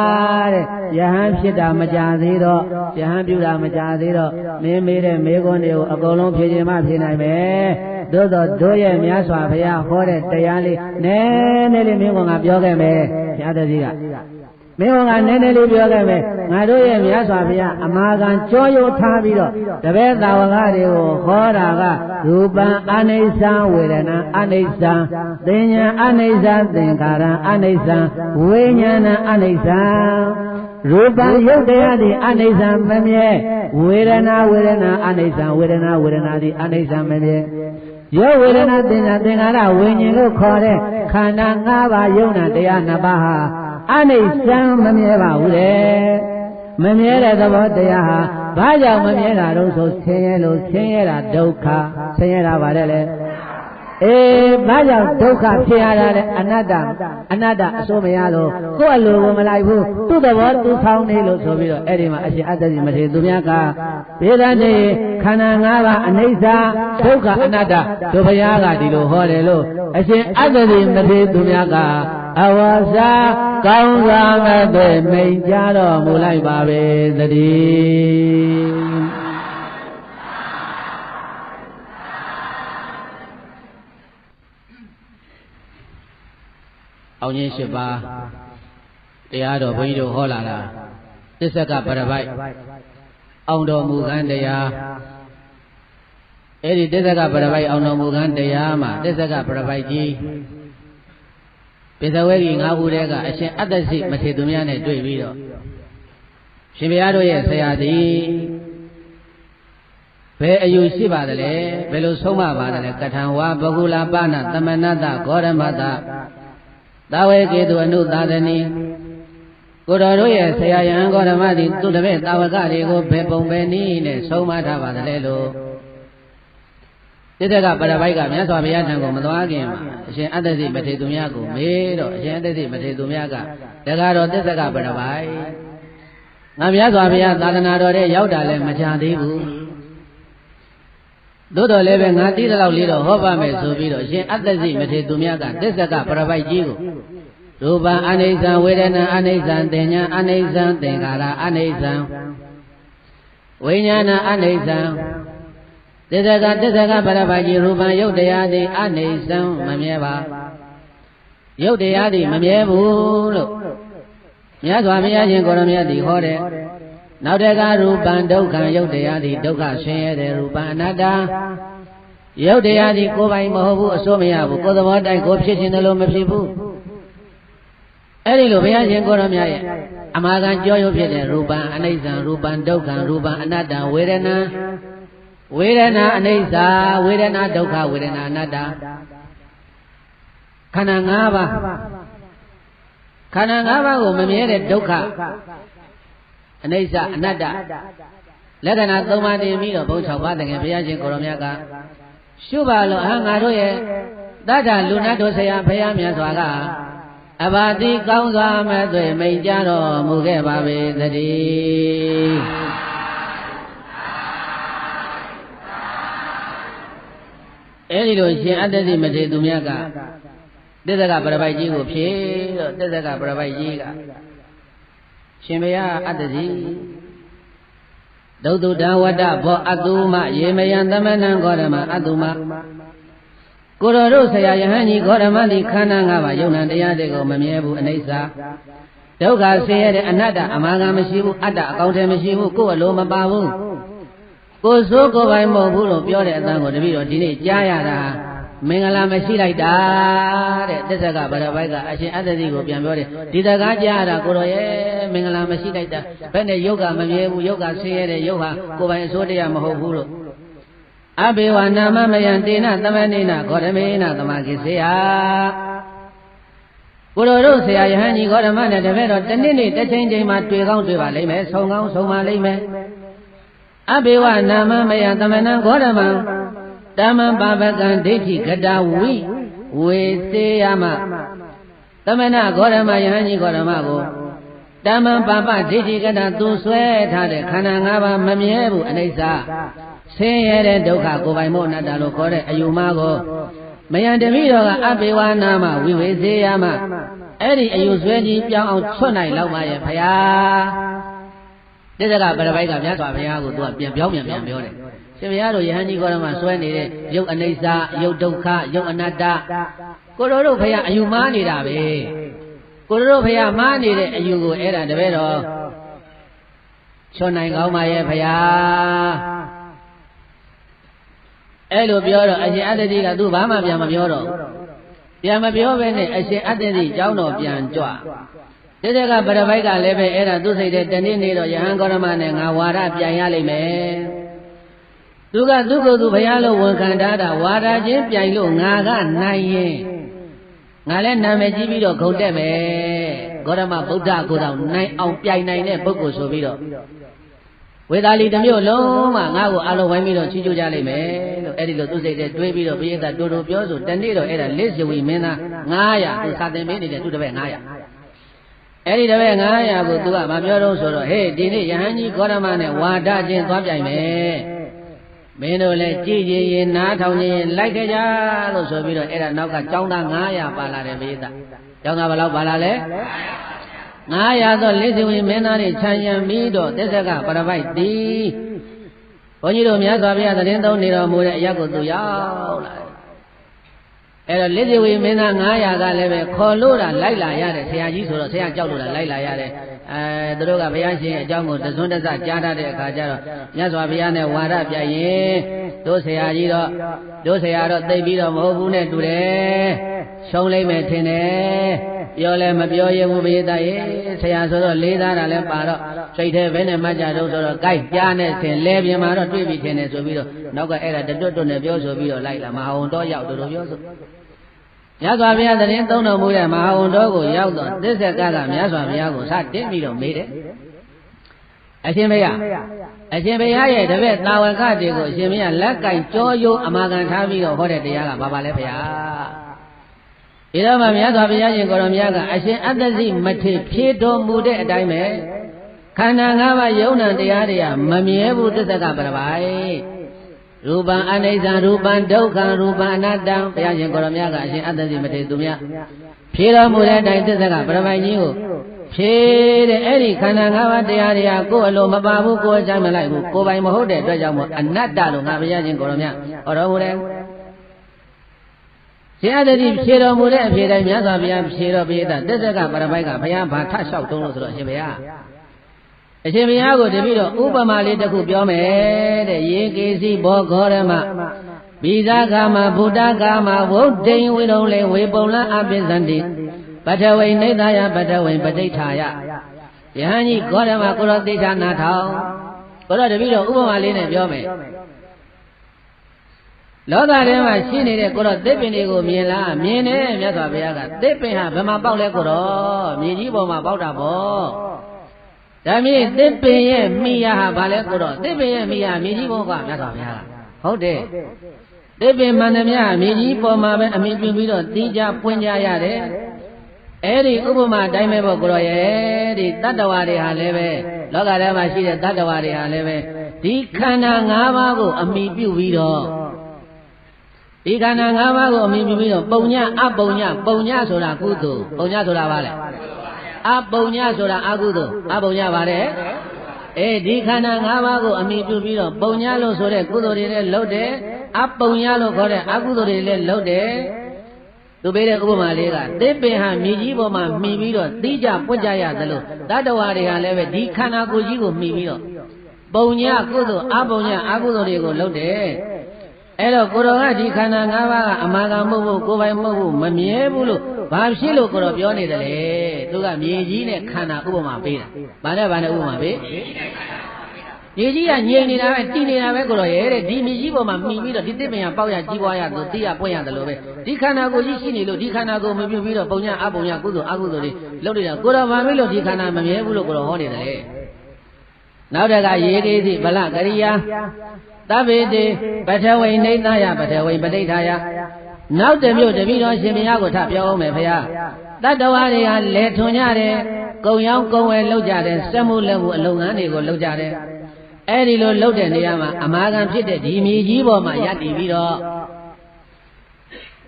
တဲ့ယဟန်ဖြစ်တာမကြသေးတော့ယဟန်ပြုတာမကြသေးတော့မင်းမေးတဲ့မေးခွန်းတွေကိုအကုန်လုံးဖြေခြင်းမဖြေနိုင်ပဲသို့တော့တို့ရဲ့မြတ်စွာဘုရားဟောတဲ့တရားလေးနည်းနည်းလေးမင်းကပြောခဲ့မယ်ဘုရားတည်းကမင်းကနည်းနည်းလေးပြောခဲ့မယ်ငါတို့ရဲ့မြတ်စွာဘုရားအမာခံကြောရုပ်ထားပြီးတော့တပည့်သာဝကတွေကိုဟောတာကရူပံအနိစ္စဝေဒနာအနိစ္စသင်ညာအနိစ္စသင်္ခါရအနိစ္စဝိညာဏအနိစ္စရူပံယုတ်တရားသည်အနိစ္စမမြဲဝေဒနာအနိစ္စဝေဒနာသည်အနိစ္စမမြဲယောဝေဒနာသင်ညာသင်္ခါရဝိညာဉ်လို့ခေါ်တဲ့ခန္ဓာ၅ပါးယုံနာတရား၅ပါးဟာအနိစ္စမမြဲပါဘူးလေမမြဲတဲ့သဘောတရားဟာဘာကြောင့်မမြဲတာတော့ဆိုဆင်းရဲလို့ဆင်းရဲတာဒုက္ခဆင်းရဲတာပါတယ်လေဘာကြောင့်ဒုက္ခဖြစ်ရတာလဲအနတ္တအစိုးမရလို့ကိုယ့်အလိုကိုမလိုက်ဘူးသူ့သဘောသူဆောင်နေလို့ဆိုပြီးတော့အဲ့ဒီမှာအရှင်အတ္တစီမထေသူများကဘေဒနေခန္ဓာ၅ပါးအနိစ္စဒုက္ခအနတ္တတို့ဘုရားကဒီလိုဟောတယ်လို့အရှင်အတ္တစီမထေသူများကအဝါစာကောင်းစွာမဲ့ပဲမိန်ကြတော်မူလိုက်ပါပဲသတည်းအောင်ခြင်း၈ပါးတရားတော်ဘုန်းကြီးတို့ဟောလာတာသစ္စာကပရပိုက်အောင်တော်မူခံတရားအဲ့ဒီသစ္စာကပရပိုက်အောင်တော်မူခံတရားမှာသစ္စာကပရပိုက်ကြီးပိဿဝေကြီး၅ခုတည်းကအရှင်အတ္တစီမထေသူများနဲ့တွေ့ပြီးတော့ရှင်ဘုရားတို့ရဲ့ဆရာသည်ဘယ်အယူရှိပါသလဲဘယ်လိုဆုံးမပါသလဲကထံဝါဘဂုလာပနသမဏတဂေါရမတသာဝေကေတုအနုသာသနီကိုတော်တို့ရဲ့ဆရာယဟန်ဂေါရမသည်သူတပည့်သာဝကတွေကိုဘယ်ပုံပဲနည်းနဲ့ဆုံးမထားပါသလဲလို့သစ္စာကပရပိုက်ကမြတ်စွာဘုရားထံကိုမသွားခင်မှာအရှင်အတ္တစီမထေသူများကိုမေးတော့အရှင်အတ္တစီမထေသူများကတကားတော့သစ္စာကပရပိုက်ငါမြတ်စွာဘုရားသာသနာတော်တဲ့ရောက်တာလည်းမချသေးဘူးသို့တော်လည်းပဲငါသိတဲ့လောက်လေးတော့ဟောပါမယ်ဆိုပြီးတော့အရှင်အတ္တစီမထေသူများကသစ္စာကပရပိုက်ကြီးကိုရူပအနိစ္စဝေဒနာအနိစ္စသင်ညာအနိစ္စသင်္ခါရအနိစ္စဝိညာဏအနိစ္စသစ္စာကပရပိုက်ကြီးရူပယုတ်တရားသည်အနိစ္စမမြဲပါယုတ်တရားသည်မမြဲဘူးလို့မြတ်စွာဘုရားရှင်ကိုရမြတ်သည်ဟောတဲ့နောက်တကရူပံဒုက္ခယုတ်တရားသည်ဒုက္ခဆင်းရဲတဲ့ရူပအနတ္တယုတ်တရားသည်ကိုယ်ပိုင်မဟုတ်ဘူးအစိုးမရဘူးကိုယ်သဘောတိုက်ကိုဖြစ်ခြင်းတလို့မဖြစ်ဘူးအဲ့ဒီလိုဘုရားရှင်ကိုရမြတ်ရဲ့အမာခံကြောရုပ်ဖြစ်တဲ့ရူပံအနိစ္စရူပံဒုက္ခရူပံအနတ္တဝေဒနာအနိစ္စဝေဒနာဒုက္ခဝေဒနာအနတ္တခန္ဓာ၅ပါးကိုမမြဲတဲ့ဒုက္ခအနိစ္စအနတ္တလက္ခဏာ၃ပါးတင်ပြီးတော့ဘုံ၆ပါးတကယ်ဘုရားရှင်ကိုရောမြတ်ကရှုပါလို့ငါတို့ရဲ့တတ္ထလူနတ်တို့ဆရာဘုရားမြတ်စွာကအဘာတိကောင်းစွာမဲ့သွေမိန်ကြတော်မူခဲ့ပါပေသတည်းအဲဒီလိုရှင်အတ္တစီမထေသူမြတ်ကသစ္စာကပရပိုက်ကြီးကိုဖြေတော့သစ္စာကပရပိုက်ကြီးကရှင်ဘုရားအတ္တစီဒုတုတံဝတ္တဘောအတုမယေမယံသမဏံဂေါရမအတုမကိုတော်တို့ဆရာယဟန်ကြီးဂေါရမသည်ခန္ဓာ၅ပါးယုံနာတရားတွေကိုမမြဲဘူးအနိစ္စဒုက္ခဆင်းရဲတဲ့အနတ္တအမာခံမရှိဘူးအတ္တအကောင်းထဲမရှိဘူးကိုယ်အလိုမပါဘူးကိုယ်စိုးကိုယ်ပိုင်မဟုတ်ဘူးလို့ပြောတဲ့အတန်ကိုတပည့်တော်ဒီနေ့ကြားရတာမင်္ဂလာမရှိလိုက်တာတဲ့သစ္စာကပရပိုက်ကအရှင်အတ္တစီကိုပြန်ပြောတယ်ဒီတကားကြားရတာကိုတော်ရဲ့မင်္ဂလာမရှိလိုက်တာဘယ်နဲ့ယုတ်ကမမြဲဘူးယုတ်ကဆင်းရဲတဲ့ယုတ်ဟာကိုယ်ပိုင်အစိုးတရားမဟုတ်ဘူးလို့အဘေဝနာမမယံတေနသမဏိနဂေါရမေနသမကိစေယကိုတော်တို့ဆရာယဟန်ကြီးဂေါရမနဲ့တပည့်တော်တနေ့နေ့တစ်ချိန်ချိန်မှာတွေ့ကောင်းတွေ့ပါလိမ့်မယ်ဆုံကောင်းဆုံပါလိမ့်မယ်အဘေဝနာမမယံသမဏံဂေါရမံတမံပါပကံဒိဋ္ဌိကတဝိဝေစေယမ သမဏဂေါရမယဟန်ကြီးဂေါရမကိုတမန်ပါပဒိဋ္ဌိကတသူဆွဲထားတဲ့ခန္ဓာ၅ပါးမမြဲဘူးအနိစ္စဆင်းရဲတဲ့ဒုက္ခကိုယ်ပိုင်မို့အနတ္တလို့ခေါ်တဲ့အယူမကိုမယံတမိတော်ကအဘိဝါနာမဝိဝေစေယမအဲ့ဒီအယူဆွဲကြီးပြောင်းအောင်ချွတ်နိုင်လောက်ပါရဲ့ဖရာတိစ္ဆကပရပိုက်ကမြတ်စွာဘုရားကိုသူကပြန်ပြောတယ်ရှင်ဘုရားတို့ယဟန်ကြီးဂေါရမဆွဲနေတဲ့ယုတ်အနိစ္စယုတ်ဒုက္ခယုတ်အနတ္တကိုတော်တို့ဖရာအယူမှားနေတာပဲကိုတော်တို့ဖရာမှားနေတဲ့အယူကိုအဲ့ဒါတပည့်တော်ချွတ်နိုင်ကောင်းပါရဲ့ဖရာအဲ့လိုပြောတော့အရှင်အတ္တတိကသူဘာမှပြန်မပြောတော့ပြန်မပြောပဲနဲ့အရှင်အတ္တတိကျောင်းတော်ပြန်ကြွတိစ္ဆကပရပိုက်ကလည်းပဲအဲ့ဒါသူစိတ်တဲ့တနေ့နေ့တော့ယဟန်ဂေါရမနဲ့ငါဝါဒပြန်ရလိမ့်မယ်သူကသူ့ကိုယ်သူဘုရားလို့ဝန်ခံထားတာဝါဒချင်းပြိုင်လို့ငါကနိုင်ရင်ငါလည်းနာမည်ကြီးပြီးတော့ဂုဏ်တက်မယ်ဂေါရမဗုဒ္ဓကိုတောင်နိုင်အောင်ပြိုင်နိုင်တဲ့ပုဂ္ဂိုလ်ဆိုပြီးတော့ဝေသာလီတစ်မျိုးလုံးမှငါ့ကိုအလုံးဝိုင်းပြီးတော့ချီးကျူးကြလိမ့်မယ်လို့အဲ့ဒီလိုသူစိတ်နဲ့တွေးပြီးတော့ပိယတာတူတူပြောဆိုတနေ့တော့အဲ့ဒါလက်ဇဝီမင်းသား900သူစာသင်ပေးနေတဲ့သူတစ်ပည့်900အဲ့ဒီတစ်ပည့်900ကိုသူကမပြောတော့ဆိုတော့ဟေးဒီနေ့ယဟန်ကြီးဂေါရမနဲ့ဝါဒချင်းသွားပြိုင်မယ်မင်းတို့လည်းကြည်ကြည်ရင်နားထောင်ရင်လိုက်ခဲ့ကြလို့ဆိုပြီးတော့အဲ့ဒါနောက်ကကျောင်းသား900ပါလာတယ်ပိယတာကျောင်းသားဘယ်လောက်ပါလာလဲ900သောလက်ဇဝီမင်းသားတွေခြံရံပြီးတော့တိစ္ဆကပရပိုက်တည်ဘုန်းကြီးတို့မြတ်စွာဘုရားသတင်းသုံးနေတော်မူတဲ့အရာကိုသူရောက်လာတယ်အဲ့တော့လက်ဇဝီမင်းသား900ကလည်းပဲခေါ်လို့တာလိုက်လာရတယ်ဆရာကြီးဆိုတော့ဆရာကြောက်လို့တာလိုက်လာရတယ်သူတို့ကဘုရားရှင်အကြောင်းကိုတစွန်းတစကြားတတ်တဲ့အခါကျတော့မြတ်စွာဘုရားနဲ့ဝါဒပြရင်တို့ဆရာကြီးတော့တို့ဆရာတော့သိပြီးတော့မဟုတ်ဘူးနဲ့တူတယ်ရှုံးလိုက်မယ်ထင်တယ်ပြောလဲမပြောရဘူးဘေးသားရေဆရာဆိုတော့လေးသားတာလည်းပါတော့စိတ်ထဲဘယ်နဲ့မှကြတော့ဆိုတော့ကြိုက်ကြားနဲ့ဆင်လဲပြင်မှာတော့တွေ့ပြီထင်တယ်ဆိုပြီးတော့နောက်ကအဲ့ဒါတွတ်နဲ့ပြောဆိုပြီးတော့လိုက်လာမဟာဝန်တော်ရောက်တို့ပြောဆိုမြတ်စွာဘုရားသတင်းသုံးတော်မူတဲ့မဟာဝန်တော်ကိုရောက်တော့သစ္ဆကကမြတ်စွာဘုရားကိုစတင်ပြီးတော့မေးတယ်အရှင်ဘုရားရဲ့တပည့်တာဝကတွေကိုအရှင်ဘုရားလက်ကင်ကြောရိုးအမာခံထားပြီးတော့ဟောတဲ့တရားကဘာပါလဲဘုရားဒီတော့မှမြတ်စွာဘုရားရှင်ကိုရောမြတ်ကအရှင်အတ္တစီမထေဖြေတော်မူတဲ့အတိုင်းပဲခန္ဓာ၅ပါးယုံနာတရားတွေကမမြဲဘူးသစ္ဆကပရပိုက်ရူပံအနိစ္စရူပံဒုက္ခရူပံအနတ္တဘုရားရှင်ကိုရောမြတ်ကအရှင်အတ္တစီမထေသူမြတ်ဖြေတော်မူတဲ့အတိုင်းသစ္ဆကပရပိုက်ကြီးကိုဖြေတဲ့အဲ့ဒီခန္ဓာ၅ပါးတရားတွေကကိုယ်အလိုမပါဘူးကိုယ်အချိုင်းမလိုက်ဘူးကိုယ်ပိုင်မဟုတ်တဲ့အတွက်ကြောင့်မို့အနတ္တလို့ငါဘုရားရှင်ကိုရောမြတ်ဟောတော်မူတယ်ဆရာတတိဖြေတော်မူတဲ့အဖြေတိုင်းမြတ်စွာဘုရားဖြေတော်ပေးတာသစ္ဆကပရပိုက်ကဘုရားဘာထလျှောက်တုံးလို့ဆိုတော့အရှင်ဘုရားကိုတပည့်တော့ဥပမာလေးတစ်ခုပြောမယ်တဲ့ယေကေစီဘောဂေါရမဘိဇာကာမဗုဒ္ဓကာမဝုဒ္ဓိဝိရုံလေဝေပုံလအပိသန္တိပထဝိနေသယပထဝိပဋိဋ္ဌာယယဟန်ကြီးဂေါရမကိုရောသိချာနာထောင်ကိုတော့တပည့်တော့ဥပမာလေးနဲ့ပြောမယ်လောကထဲမှာရှိနေတဲ့ကိုတော့သစ်ပင်တွေကိုမြင်လားမြင်တယ်မြတ်စွာဘုရားကသစ်ပင်ဟာဘယ်မှာပေါက်လဲကိုတော့မြေကြီးပေါ်မှာပေါက်တာပေါ့ဒါမြင်သစ်ပင်ရဲ့မိယာဟာဘာလဲကိုတော့သစ်ပင်ရဲ့မိယာမြေကြီးပေါ်ကမြတ်စွာဘုရားကဟုတ်တယ်သစ်ပင်မှန်သမျှမြေကြီးပေါ်မှာပဲအမိပြုပြီးတော့တီးကြပွင့်ကြရတယ်အဲ့ဒီဥပမာတိုင်းပဲပေါ့ကိုတော့ရဲ့ဒီတတ္တဝါတွေဟာလည်းပဲလောကထဲမှာရှိတဲ့တတ္တဝါတွေဟာလည်းပဲဒီခန္ဓာ၅ပါးကိုအမိပြုပြီးတော့ဒီခန္ဓာ၅ပါးကိုအမိပြုပြီးတော့ပုံညအပုံညပုံညဆိုတာကုသိုလ်ပုံညဆိုတာဘာလဲအပုံညဆိုတာအကုသိုလ်အပုံညပါတဲ့ဒီခန္ဓာ၅ပါးကိုအမိပြုပြီးတော့ပုံညလို့ဆိုတဲ့ကုသိုလ်တွေလည်းလုပ်တယ်အပုံညလို့ခေါ်တဲ့အကုသိုလ်တွေလည်းလုပ်တယ်သူပေးတဲ့ဥပမာလေးကသစ်ပင်ဟာမြေကြီးပေါ်မှာမှီပြီးတော့သိကြပွက်ကြရသလိုတတ္တဝါတွေဟာလည်းပဲဒီခန္ဓာကိုယ်ကြီးကိုမှီပြီးတော့ပုံညကုသိုလ်အပုံညအကုသိုလ်တွေကိုလုပ်တယ်အဲ့တော့ကိုတော်ကဒီခန္ဓာ၅ပါးကအမှန်ကန်မဟုတ်ဘူးကိုယ်ပိုင်မဟုတ်ဘူးမမြဲဘူးလို့ဘာဖြစ်လို့ကိုတော်ပြောနေတယ်လေသူကမြေကြီးနဲ့ခန္ဓာဥပမာပေးတာဘာနဲ့ဥပမာပေးမြေကြီးကငြိမ်နေတာပဲတည်နေတာပဲကိုတော်ရဲ့တဲ့ဒီမြေကြီးပေါ်မှာမှီပြီးတော့ဒီသစ်ပင်ကပေါက်ရကြီးပွားရသူသိရပွင့်ရတယ်လို့ပဲဒီခန္ဓာကိုယ်ကြီးရှိနေလို့ဒီခန္ဓာကိုယ်မပြုတ်ပြီးတော့ပုံညာအပုံညာကုသိုလ်အကုသိုလ်တွေလုပ်နေတာကိုတော်ဘာဖြစ်လို့ဒီခန္ဓာမမြဲဘူးလို့ကိုတော်ဟောနေတယ်လေနောက်တကရေကေစီဗလကရိယာသဗ္ဗေတိပထဝိနေသယပထဝိပဋိဋ္ဌာယနောက်တစ်မျိုးတပည့်တော်ရှင်ဘုရားကိုထပြောအောင်မယ်ဖေယ တတ္တဝါတွေဟာလဲထွန်ကြတယ်ကုံရောင်းကုံဝယ်လုပ်ကြတယ်စက်မှုလက်မှုအလုပ်ငန်းတွေကိုလုပ်ကြတယ်အဲ့ဒီလိုလုပ်တဲ့နေရာမှာအမာခံဖြစ်တဲ့ဒီမြေကြီးပေါ်မှာယက်တည်ပြီးတော့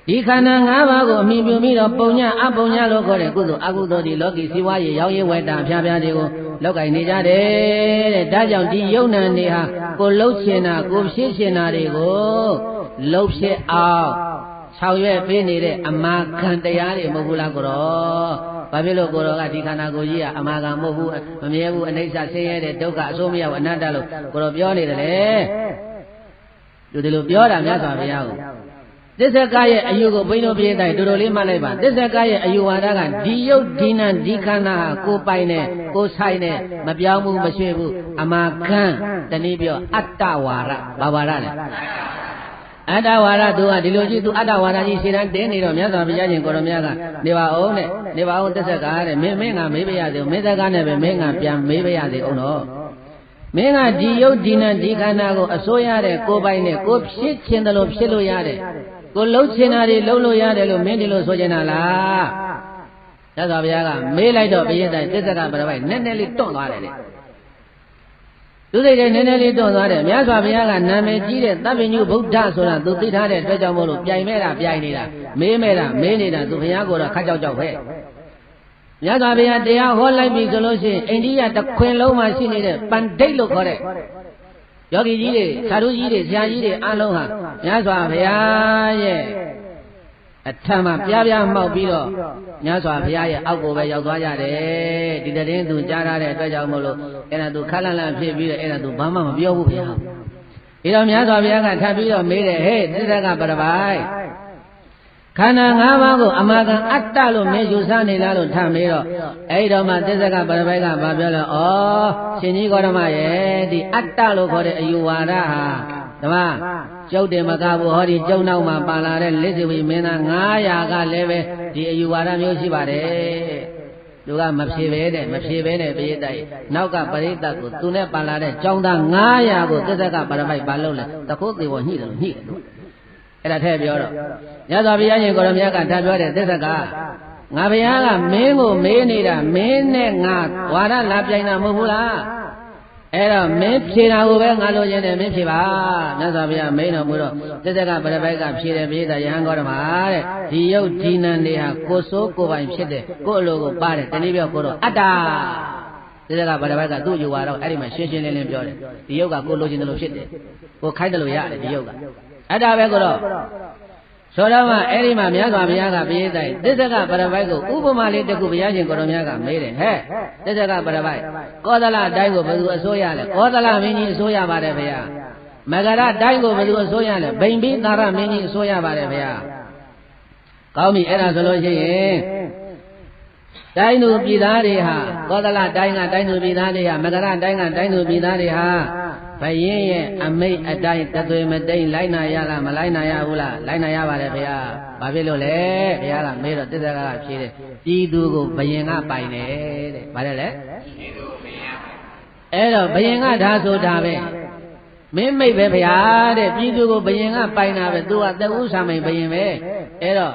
ဒီခန္ဓာ၅ပါးကိုအမိပြုပြီးတော့ပုံညအပုံညလို့ခေါ်တဲ့ကုသိုလ်အကုသိုလ်ဒီလောကီစီဝါရေးရောင်းရေးဝယ်တာဖြားဖြားတွေကိုလောက်ကင်နေကြတယ်တဲ့ဒါကြောင့်ဒီယုံနာနေဟာကိုလှုပ်ရှင်တာကိုဖြစ်ရှင်တာတွေကိုလှုပ်ဖြစ်အောင်ဆောင်ရွက်ပေးနေတဲ့အမာခံတရားတွေမဟုတ်ဘူးလားကိုတော့ဘာဖြစ်လို့ကိုတော်ကဒီခန္ဓာကိုယ်ကြီးကအမာခံမဟုတ်ဘူးမမြဲဘူးအနိစ္စဆင်းရဲတဲ့ဒုက္ခအဆိုးမရောက်အနတ္တလို့ကိုတော်ပြောနေတယ်လေသူဒီလိုပြောတာများစွာဘုရားကိုသစ္စာကရဲ့အယူကိုဘိန်းတို့ပြေးတိုင်းတော်တော်လေးမှတ်လိုက်ပါသစ္စာကရဲ့အယူဝါဒကဒီယုတ်ဒီနံဒီခန္ဓာဟာကိုပိုင်နဲ့ကိုဆိုင်နဲ့မပြောင်းဘူးမရွှေ့ဘူးအမာခံတနည်းပြောအတ္တဝါဒဘာဝါဒလဲအတ္တဝါဒသူကဒီလိုကြီးသူအတ္တဝါဒကြီးရှင်းတန်းတင်းနေတော့မြတ်စွာဘုရားရှင်ကိုရမများကနေပါအောင်တဲ့နေပါအောင်သစ္စာကတဲ့မင်းငါမေးပါရစေမင်းစကားနဲ့ပဲမင်းငါပြန်မေးပါရစေအောင်တော့မင်းကဒီယုတ်ဒီနံဒီခန္ဓာကိုအစိုးရတဲ့ကိုပိုင်နဲ့ကိုဖြစ်ခြင်းတယ်လို့ဖြစ်လို့ရတယ်ကိုလှုပ်ချင်တာတွေလှုပ်လို့ရတယ်လို့မင်းဒီလိုဆိုချင်တာလားသစ္စာဘုရားကမေးလိုက်တော့ဘုရင်တိုင်းသစ္စာကပရပိုက်နည်းနည်းလေးတွန့်သွားတယ်လေသူစိတ်ထဲနည်းနည်းလေးတွန့်သွားတယ်မြတ်စွာဘုရားကနာမည်ကြီးတဲ့သဗ္ဗညုဗုဒ္ဓဆိုတာသူသိထားတဲ့အတွက်ကြောင့်မို့လို့ပြိုင်မဲ့တာပြိုင်နေတာမေးမဲ့တာမေးနေတာသူဘုရားကိုတော့ခက်ကြောက်ပဲမြတ်စွာဘုရားတရားဟောလိုက်ပြီဆိုလို့ရှိရင်အိန္ဒိယတခွင်လုံးမှာရှိနေတဲ့ပန္ဒိတ်လို့ခေါ်တဲ့ယောဂီကြီးတွေသာဓုကြီးတွေဆရာကြီးတွေအားလုံးဟာမြတ်စွာဘုရားရဲ့အထံမှာပြားပြားမှောက်ပြီးတော့မြတ်စွာဘုရားရဲ့အောက်ကိုပဲရောက်သွားကြတယ်ဒီတည်းသူကြားထားတဲ့အတွက်ကြောင့်မို့လို့အဲ့ဒါသူခက်လန့်လန့်ဖြစ်ပြီးတော့အဲ့ဒါသူဘာမှမပြောဘူးဘုရားဒီတော့မြတ်စွာဘုရားကထပ်ပြီးတော့မေးတယ်ဟဲ့သစ္စာကပရပိုက်ခန္ဓာ၅ပါးကိုအမာခံအတ္တလို့မေးယူဆနေလားလို့ထမေးတော့အဲ့ဒီတော့မှသစ္စာကပရပိုက်ကဘာပြောလဲဩရှင်ကြီးဂေါတမရဲ့ဒီအတ္တလို့ခေါ်တဲ့အယူဝါဒဟာဓမ္မကျုပ်တယ်မကဘူးဟောဒီကျုံနောက်မှာပါလာတဲ့လက်စီဝိမင်းသား900ကလည်းပဲဒီအယူဝါဒမျိုးရှိပါတယ်သူကမဖြေပဲတဲ့မဖြေပဲနဲ့ပရိသတ်နောက်ကပရိသတ်ကိုသူနဲ့ပါလာတဲ့ကျောင်းသား900ကိုသစ္စာကပရပိုက်ပါလို့လဲတခိုးသေးပေါ်ညှိတယ်လို့ညှိတယ်လို့အဲ့ဒါထည့်ပြောတော့မြတ်စွာဘုရားရှင်ကိုရမကထပ်ပြောတဲ့သစ္စာကငါဘုရားကမင်းကိုမေးနေတာမင်းနဲ့ငါဝါဒလာပြိုင်တာမဟုတ်ဘူးလားအဲ့တော့မင်းဖြေတာကိုပဲငါလိုချင်တယ်မင်းဖြေပါမြတ်စွာဘုရားမိန်တော်မူတော့သစ္စာကပရပိုက်ကဖြေတယ်ပြေးတာယဟန်ကောဓမတဲ့ဒီယုတ်ဒီနံတွေဟာကိုစိုးကိုပိုင်ဖြစ်တယ်ကိုအလိုကိုပါတယ်တနည်းပြောကိုတော့အတ္တသစ္စာကပရပိုက်ကသူ့ယူပါတော့အဲ့ဒီမှာရှင်းရှင်းလင်းလင်းပြောတယ်ဒီယုတ်ကကိုလိုချင်တယ်လို့ဖြစ်တယ်ကိုခိုင်းတယ်လို့ရတယ်ဒီယုတ်ကအတ္တပဲကိုတော့ဆိုတော့မှအဲ့ဒီမှာမြတ်စွာဘုရားကပြေးတိုင်းသစ္စာကပရပိုက်ကိုဥပမာလေးတစ်ခုဘုရားရှင်ကိုရောမြတ်ကမေးတယ်ဟဲ့သစ္စာကပရပိုက်ကောသလတိုင်းကိုဘယ်သူအစိုးရလဲကောသလမင်းကြီးအစိုးရပါတယ်ဘုရားမဂရတိုင်းကိုဘယ်သူအစိုးရလဲဗိမ္ပိသာရမင်းကြီးအစိုးရပါတယ်ဘုရားကောင်းပြီအဲ့ဒါဆိုလို့ရှိရင်တိုင်းသူပြည်သားတွေဟာကောသလတိုင်းကတိုင်းသူပြည်သားတွေဟာမဂရတိုင်းကတိုင်းသူပြည်သားတွေဟာဘယင်းရဲ့အမိတ်အတိုင်းတသွေမတိန်လိုက်နာရလားမလိုက်နာရဘူးလားလိုက်နာရပါတယ်ဗျာဘာဖြစ်လို့လဲဘုရားကမေးတော့သစ္စာကဖြေတယ်ပြည်သူကိုဘယင်းကပိုင်တယ်တဲ့ဘာလဲလဲပြည်သူဘယင်းအဲ့တော့ဘယင်းကဒါဆိုတာပဲမင်းမိတ်ပဲဗျာတဲ့ပြည်သူကိုဘယင်းကပိုင်တာပဲသူကတဥ္စာမိန်ဘယင်းပဲအဲ့တော့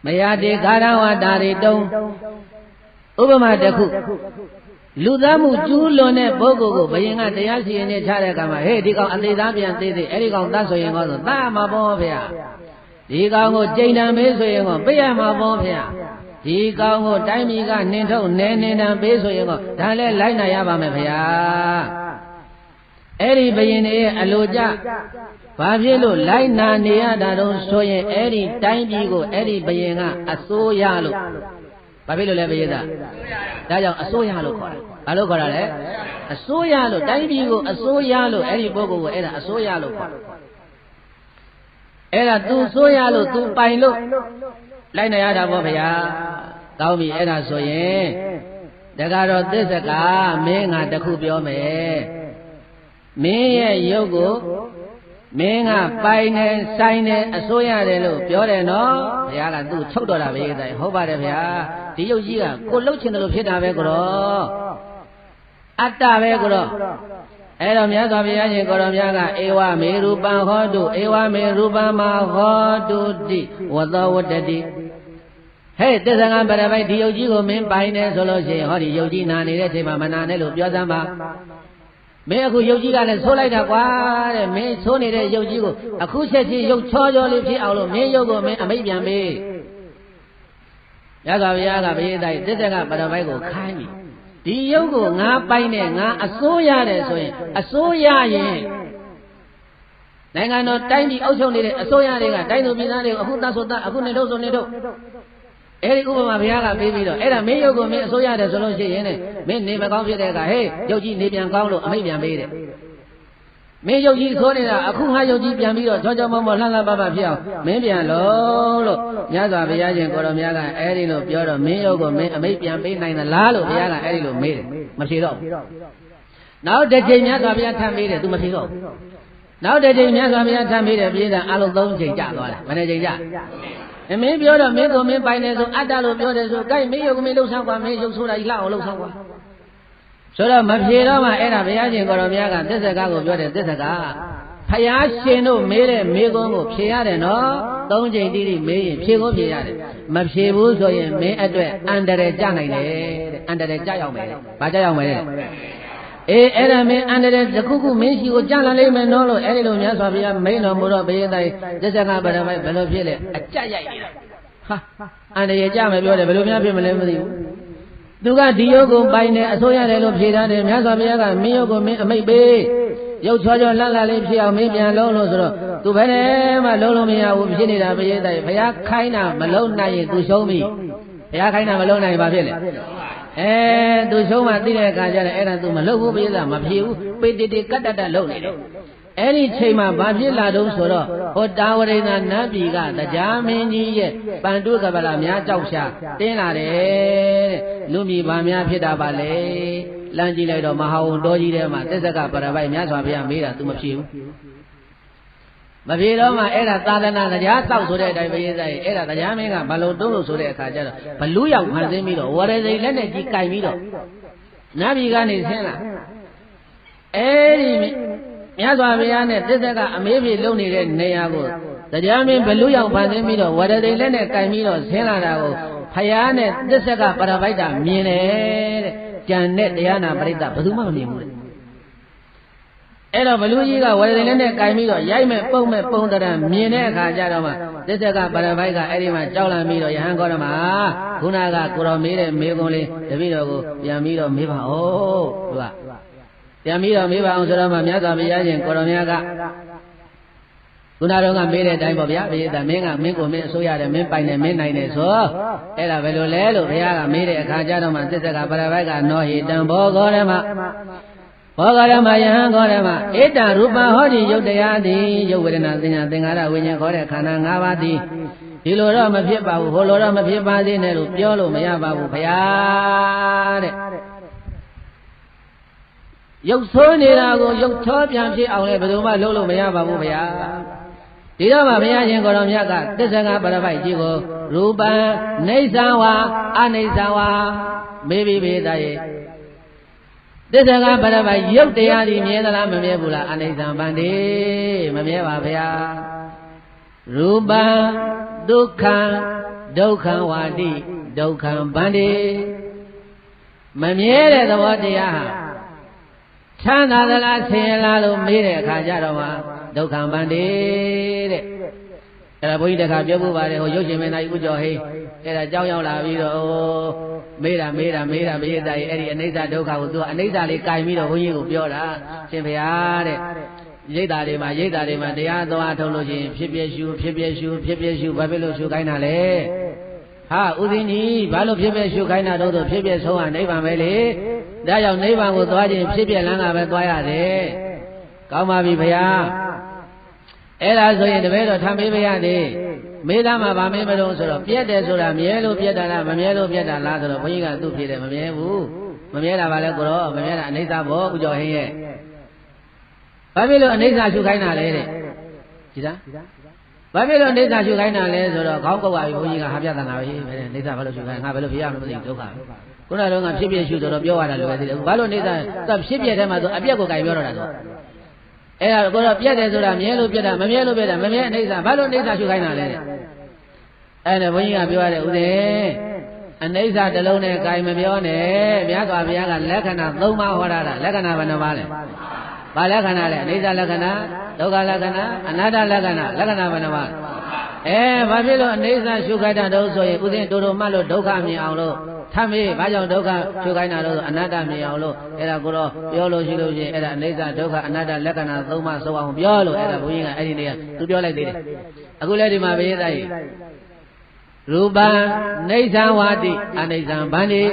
မယာတေကာရဝတာတွေတုံးဥပမာတစ်ခုလူသားမှုကျူးလွန်တဲ့ပုဂ္ဂိုလ်ကိုဘယင်ကတရားစီရင်နေချတဲ့အခါမှာဟေးဒီကောင်အသေးသားပြန်သေးသေးအဲ့ဒီကောင်တတ်ဆိုရင်ကောဆိုတတ်မှာပေါ့ဗျာဒီကောင်ကိုကြိမ်တံပေးဆိုရင်ကောပေးရမှာပေါ့ဗျာဒီကောင်ကိုတိုင်းပြည်ကနှင်ထုတ်နေတံပေးဆိုရင်ကောဒါလည်းလိုက်နိုင်ရပါမယ်ဗျာအဲ့ဒီဘယင်ရဲ့အလိုကြဘာဖြစ်လို့လိုက်နာနေရတာတော့ဆိုရင်အဲ့ဒီတိုင်းပြည်ကိုအဲ့ဒီဘယင်ကအစိုးရလို့ဘာဖြစ်လို့လဲဘုရားဒါကြောင့်အစိုးရလို့ခေါ်တာဘာလို့ခေါ်တာလဲအစိုးရလို့တိုင်းပြည်ကိုအစိုးရလို့အဲ့ဒီပုဂ္ဂိုလ်ကိုအဲ့ဒါအစိုးရလို့ခေါ်တာအဲ့ဒါသူစိုးရလို့သူပိုင်လို့လိုက်နေရတာပေါ့ဗျာကောင်းပြီအဲ့ဒါဆိုရင်တက္ကရာသစ္စာကမင်းငါတခုပြောမယ်မင်းရဲ့ရုပ်ကိုမင်းကပိုင်နေဆိုင်နေအစိုးရတယ်လို့ပြောတယ်နော်ဘုရားကသူ့ချုပ်တော်တာပဲတဲ့ဟုတ်ပါတယ်ဗျာဒီရုပ်ကြီးကကိုလှုပ်ချင်တယ်လို့ဖြစ်တာပဲကိုတော့အတ္တပဲကိုတော့အဲ့တော့မြတ်စွာဘုရားရှင်ကိုရောမြတ်ကဧဝမေရူပံဟောတုဧဝမေရူပံမဟောတုတိဝသောဝတ္တတိ Hey, there's an umbrella by the Ojigo men by Nesology, Hori Yogi Nani, Mananelo, Piazamba. May a good Yogi and so like a wire, may Sony Yogigo, a Kusachi, Yo Chojo, Lipi, may Yogo, may a maybe a may. Yaga, this is a Badavigo, Kami. The Yogo, not by name, a soya, a soya. Nanga no tiny also needed a soya, a dino binary, a Hutasota, a Hunedo Nedo. Eric Umaviaga, baby, Era Mayo go me soya, the solution, men name a computer, hey, Yogi, Nibian Gaulo, maybe I made it. May Yogi Sonina, a Kuha Yogi Piamio, Georgia Momo Lala Baba Pia, maybe a low, Yaga, Viajan, Coromiaga, Erino, Pioro, Mayo go, maybe I made 9 Lalo, Viaga, Erino made it, Machiro. Now the Jamiaga Viata made it to Machiro. Now the Jamiaga Viata made it, Vida, Allo Jaga, Manaja. And maybe other men go men by Nezo, Adalo, Yodezo, Guy, Mayo, Milo Samba, Mayo, Sura, Lao, Samba. So that Mapirama, Era, Viajan, Coromiaga, this is a gago, this is a guy. Payashino, Mele, Mego, Piade, no, don't J. May, Pigo Piade. Mapshibu, so you may address under a Janine, under the Jayome, Bajayome. Enemy under the cuckoo means you would Jana Layman Nolo, Elio Yasavia, Maino Muro, Bayday, the Zana Badamai, Belopile, a Jaya. Ha! And the Jama, the Belumia Pimel. Duga Diogo, Bine, Asoya, Lopida, Yazavia, Miogo, maybe. Yo Chojo Lala Lipsia, maybe a Lolo, to Venema, Lolomia, Ubinida, Bayday, Payakaina, Malona, to show me. Payakaina, Malona, Babile. And to show my dinner, and to Malogo Villa, Mapiu, Pity Catata Lone. Any chamber, Babila don't solo, or Dawarina Nabiga, the Jamini, Banduka Balamia, Jausha, Tenare, Lumi Bamia Pita Ballet, Langilado Mahao, Doji, Tesaka, Parabai, Yasavia, Mira to Mapiu. Mavira era Tadana, the Yasa, so that I era the Yamina, Balodo, so that Kajara, Paluya, Mazemiro, what is the Lenny Kaimiro? Navigan is Hena. Yazaviane, Tesaka, maybe lonely Neago. The Yamin Paluya, Mazemiro, what is the Lenny Kaimiro, Senado, Payane, Tesaka, Paravita, Mine, Janet, Diana, Brita, Paduma. Ella Valuiga, where the Lene Camilo, Yame, Pome, Mine, Kajarama, Desaka, Paravaiga, Erima, Jala Miro, Yangorama, Kunaga, Kuramire, Megoli, the Vido, Yamiro, Miva, oh, Yamiro, Miva, Unsurama, Miaga, Viajan, Koromiaga. Kunaronga made a time of Yabi, the Menga, Mingo, Soya, the Mimpai, the Midnight, so Ella Velulelo, Riaga, made a Kajarama, Desaka, Paravaiga, no, he done Bogorama. Bogarama Yangorama, Eta Rupa Hori Yodayadi, Yowena, Thingara, when you call it Kanangavati, Hilorama Pipa, Holorama Pipa, Dinu, Piolo, Mayaba, Payade. Yoksonirago, Yoktopian, our Beduma, Lolo, Mayaba, Paya. Didama Mayan Goramiaka, Tesanga Paravai, Jigo, Ruba, Nezawa, Anezawa, maybe Bedaye. This is a Paravai, Yokayadi, Miela, Mamebula, Anezam Bandi, Mameva Paya. Ruba, Dokan Wadi, Dokan Bandi. Mamiere, the Wadia. Chana the last Lalo Mire, Kajarama, Dokan Bandi. And I believe that Kajabu, Yoshimena, Ujohe, and a Jao La Vido. Mira, Eddie, and Neza Doka will do, and Neza Kaimiro, who you Biora, Simpiade, Yedadima, the other Atology, Pipiashu, Babyloshu Kainale. Ha, Udini, Balo Pipiashu Kaina, Dodo, Pipias Ho, and Neva Mele, that your neighbor was watching Pipia Langa Batoya, Kama Vipia, Ella, so in the bed of Tamibiade. Medama Bamelo, Pieta, Mielo, Pieta, Mamelo, Pieta, Lazaro, Poiga, two Pieta, Mamelu, Mamela Valagro, Mamela, Neta Bog, your hair. Babylon and Neta Shukaina lady. Babylon Neta Shukaina lady, or Congo, Poiga, Habiana, Neta Valushuka, Havelopia, Kuna Longa, Shipia shoes or Bioa, Valo Neta, some Shipia, Abiago Gaimoro. Era go up Pieta, Mielo, Pieta, Mamelo, Pieta, Mamela, Neta, Valo Neta Shukaina lady. အဲ့ဒါဘုန်းကြီးကပြောရတယ်ဦးသေးအနိစ္စတစ်လုံးနဲ့ကြိုင်မပြောနဲ့မြတ်စွာဘုရားကလက္ခဏာ၃ပါးဟောတာလက္ခဏာဘယ်နှပါးလဲဘာလက္ခဏာလဲအနိစ္စလက္ခဏာဒုက္ခလက္ခဏာအနတ္တလက္ခဏာလက္ခဏာဘယ်နှပါးဘာဖြစ်လို့အနိစ္စရှုခိုက်တာတော့ဆိုရင်ဦးဇင်းတူတူမှတ်လို့ဒုက္ခမြင်အောင်လို့ထမ်းမေးဘာကြောင့်ဒုက္ခရှုခိုင်းတာလို့အနတ္တမြင်အောင်လို့အဲ့ဒါကိုတော့ပြောလို့ရှိလို့ရှိရင်အဲ့ဒါအနိစ္စဒုက္ခအနတ္တလက္ခဏာ၃ပါးစုံအောင်ပြောလို့အဲ့ဒါဘုန်းကြီးကအဲ့ဒီနေရာသူပြောလိုက်သေးတယ်အခုလည်းဒီမှာဘေးသားကြီးရူပံနေသံဝါတိအနိစ္စံဗန္တိ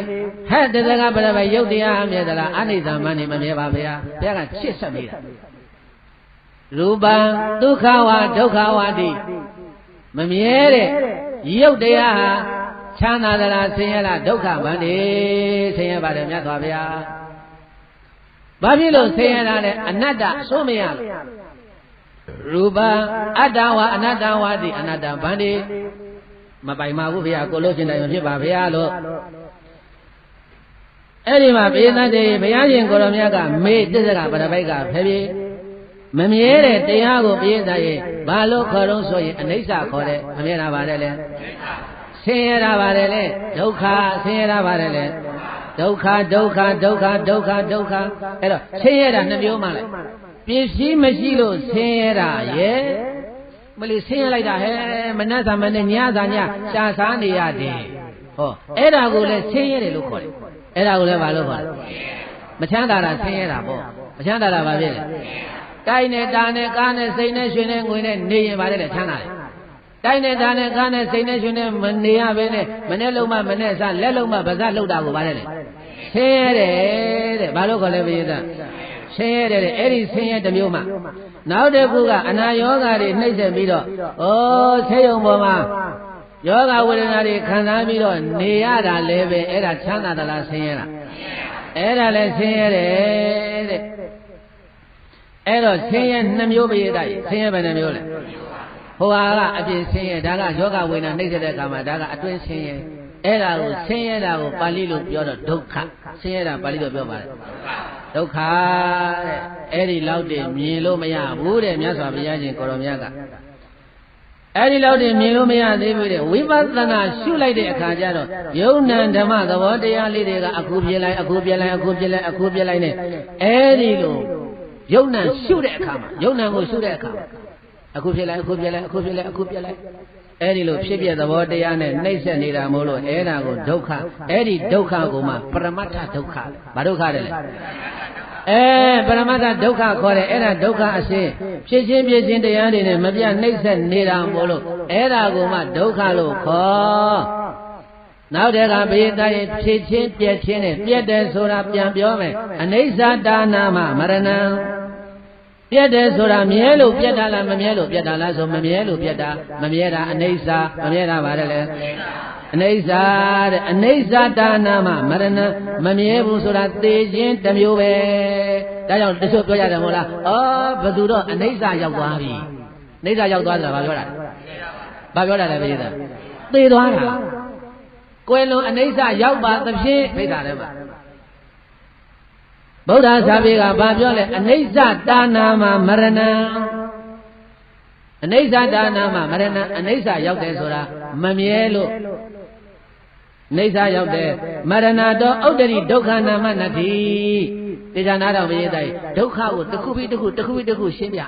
ဟဲ့တသကပရဝယုတ်တရားအမြဲတလားအနိစ္စံဗန္တိမမြဲပါဗျာဘုရားကချစ်ဆက်မိတာရူပံဒုက္ခဝါဒုက္ခဝါတိမမြဲတဲ့ယုတ်တရားဟာချမ်းသာသလားဆင်းရဲလားဒုက္ခဗန္တိဆင်းရဲပါတယ်မြတ်စွာဘုရားဘာဖြစ်လို့ဆင်းရဲတာလဲအနတ္တဆိုမရလို့ရူပံအတ္တဝါအနတ္တဝါတိအနတ္တဗန္တိမပိုင်ပါဘူးဗျာကိုလို့ရှင်တိုင်မဖြစ်ပါဗျာလို့အဲ့ဒီမှာဘေးသတ်တေဘုရားရှင်ကိုရောမြတ်ကမေတ္တစကပရပိုက်ကဖဲပြေမမြဲတဲ့တရားကိုဘေးသတ်ရင်ဘာလို့ခေါ်တော့ဆိုရင်အနိစ္စခေါ်တယ်မမြဲတာပါတယ်လေဆင်းရဲတာပါတယ်လေဒုက္ခဆင်းရဲတာပါတယ်လေဒုက္ခဒုက္ခဒုက္ခဒုက္ခဒုက္ခအဲ့တော့ဆင်းရဲတာနှမျိုးမှလိုက်ပစ္စည်းမရှိလို့ဆင်းရဲတာရဲ့မလေးဆင်းရဲလိုက်တာဟဲ့မနှက်စာမနဲ့ညစာညရှာစားနေရတယ်ဟောအဲ့ဒါကိုလည်းဆင်းရဲတယ်လို့ခေါ်တယ်အဲ့ဒါကိုလည်းဘာလို့ခေါ်လဲမချမ်းသာတာဆင်းရဲတာပေါ့မချမ်းသာတာဘာဖြစ်လဲတိုင်းနဲ့တာနဲ့ကားနဲ့စိတ်နဲ့ရွှင်နဲ့ငွေနဲ့နေရင်ပါတယ်လေချမ်းသာတယ်တိုင်းနဲ့တာနဲ့ကားနဲ့စိတ်နဲ့ရွှင်နဲ့မနေရဘဲနဲ့မနဲ့လုံးမမနဲ့စလက်လုံးမပါဇက်လှုပ်တာကိုပါတယ်လေဆင်းရဲတယ်တဲ့ဘာလို့ခေါ်လဲဘုရားဆင်းရဲတယ်အဲ့ဒီဆင်းရဲတစ်မျိုးမှနောက်တစ်ခုကအနာယောဂါတွေနှိမ့်ဆက်ပြီးတော့ဆေးရုံပေါ်မှာယောဂဝေဒနာတွေခံစားပြီးတော့နေရတာလည်းပဲအဲ့ဒါချမ်းသာသလားဆင်းရဲလားအဲ့ဒါလည်းဆင်းရဲတယ်တဲ့အဲ့တော့ဆင်းရဲနှမျိုးပဲရတဲ့ဆင်းရဲပဲနှမျိုးလဲဟိုဟာကအပြင်ဆင်းရဲဒါကယောဂဝေဒနာနှိမ့်ဆက်တဲ့အခါမှာဒါကအတွင်းဆင်းရဲအဲ့ဒါကိုဆင်းရဲတာကိုပါဠိလိုပြောတော့ဒုက္ခဆင်းရဲတာပါဠိလိုပြောပါတယ်ဒုက္ခတဲ့အဲ့ဒီလောက်တည်းမြင်လို့မရဘူးတဲ့မြတ်စွာဘုရားရှင်ကိုရောမြတ်ကအဲ့ဒီလောက်တည်းမြင်လို့မရသေးဘူးတဲ့ဝိပဿနာရှုလိုက်တဲ့အခါကျတော့ယုံ nant ဓမ္မသဘောတရားလေးတွေကအခုပြလိုက်အခုပြလိုက်အခုပြလိုက်အခုပြလိုက်နဲ့အဲ့ဒီလိုယုံ nant ရှုတဲ့အခါမှာယုံ nant ကိုရှုတဲ့အခါမှာအခုပြလိုက်အခုပြလိုက်အခုပြလိုက်အခုပြလိုက်အဲ့ဒီလိုဖြစ်ပြသဘောတရားနဲ့နှိမ့်ဆက်နေတာမို့လို့အဲ့ဒါကိုဒုက္ခအဲ့ဒီဒုက္ခကိုမှပရမတ္ထဒုက္ခဘာဒုက္ခလဲပရမတ္ထဒုက္ခခေါ်တယ်အဲ့ဒါဒုက္ခအရှင်းဖြစ်ချင်းဖြစ်ချင်းတရားတွေနဲ့မပြတ်နှိမ့်ဆက်နေတာမို့လို့အဲ့ဒါကိုမှဒုက္ခလို့ခေါ်နောက်တည်းကဘေးသားရင်ဖြစ်ချင်းပြက်ချင်းနဲ့ပြက်တယ်ဆိုတာပြန်ပြောမယ်အနိစ္စတာနာမမရဏံပြက်တယ်ဆိုတာမြဲလို့ပြက်တာလားမမြဲလို့ပြက်တာလားဆိုမမြဲလို့ပြက်တာမမြဲတာအနိစ္စမမြဲတာပါတယ်လေအနိစ္စတဲ့အနိစ္စတာနာမမရဏမမြဲဘူးဆိုတာသိခြင်းတစ်မျိုးပဲဒါကြောင့်တချို့ပြောကြတယ်မဟုတ်လားဘယ်သူတော့အနိစ္စရောက်သွားပြီအနိစ္စရောက်သွားတာဘာပြောတာဘာပြောတာလဲပြည်သားသိသွားတာကွယ်လွန်အနိစ္စရောက်ပါသဖြင့်ဖိတ်တာထဲမှာဗုဒ္ဓစာပေကဘာပြောလဲအနိစ္စတာနာမမရဏအနိစ္စတာနာမမရဏအနိစ္စရောက်တယ်ဆိုတာမမြဲလို့နိစ္စရောက်တယ်မရဏတော့ဥဒ္ဒရိဒုက္ခနာမနတ္တိတရားနာတော်မရေးတိုင်းဒုက္ခကိုတစ်ခုပြီးတစ်ခုတစ်ခုပြီးတစ်ခုရှင်းပြ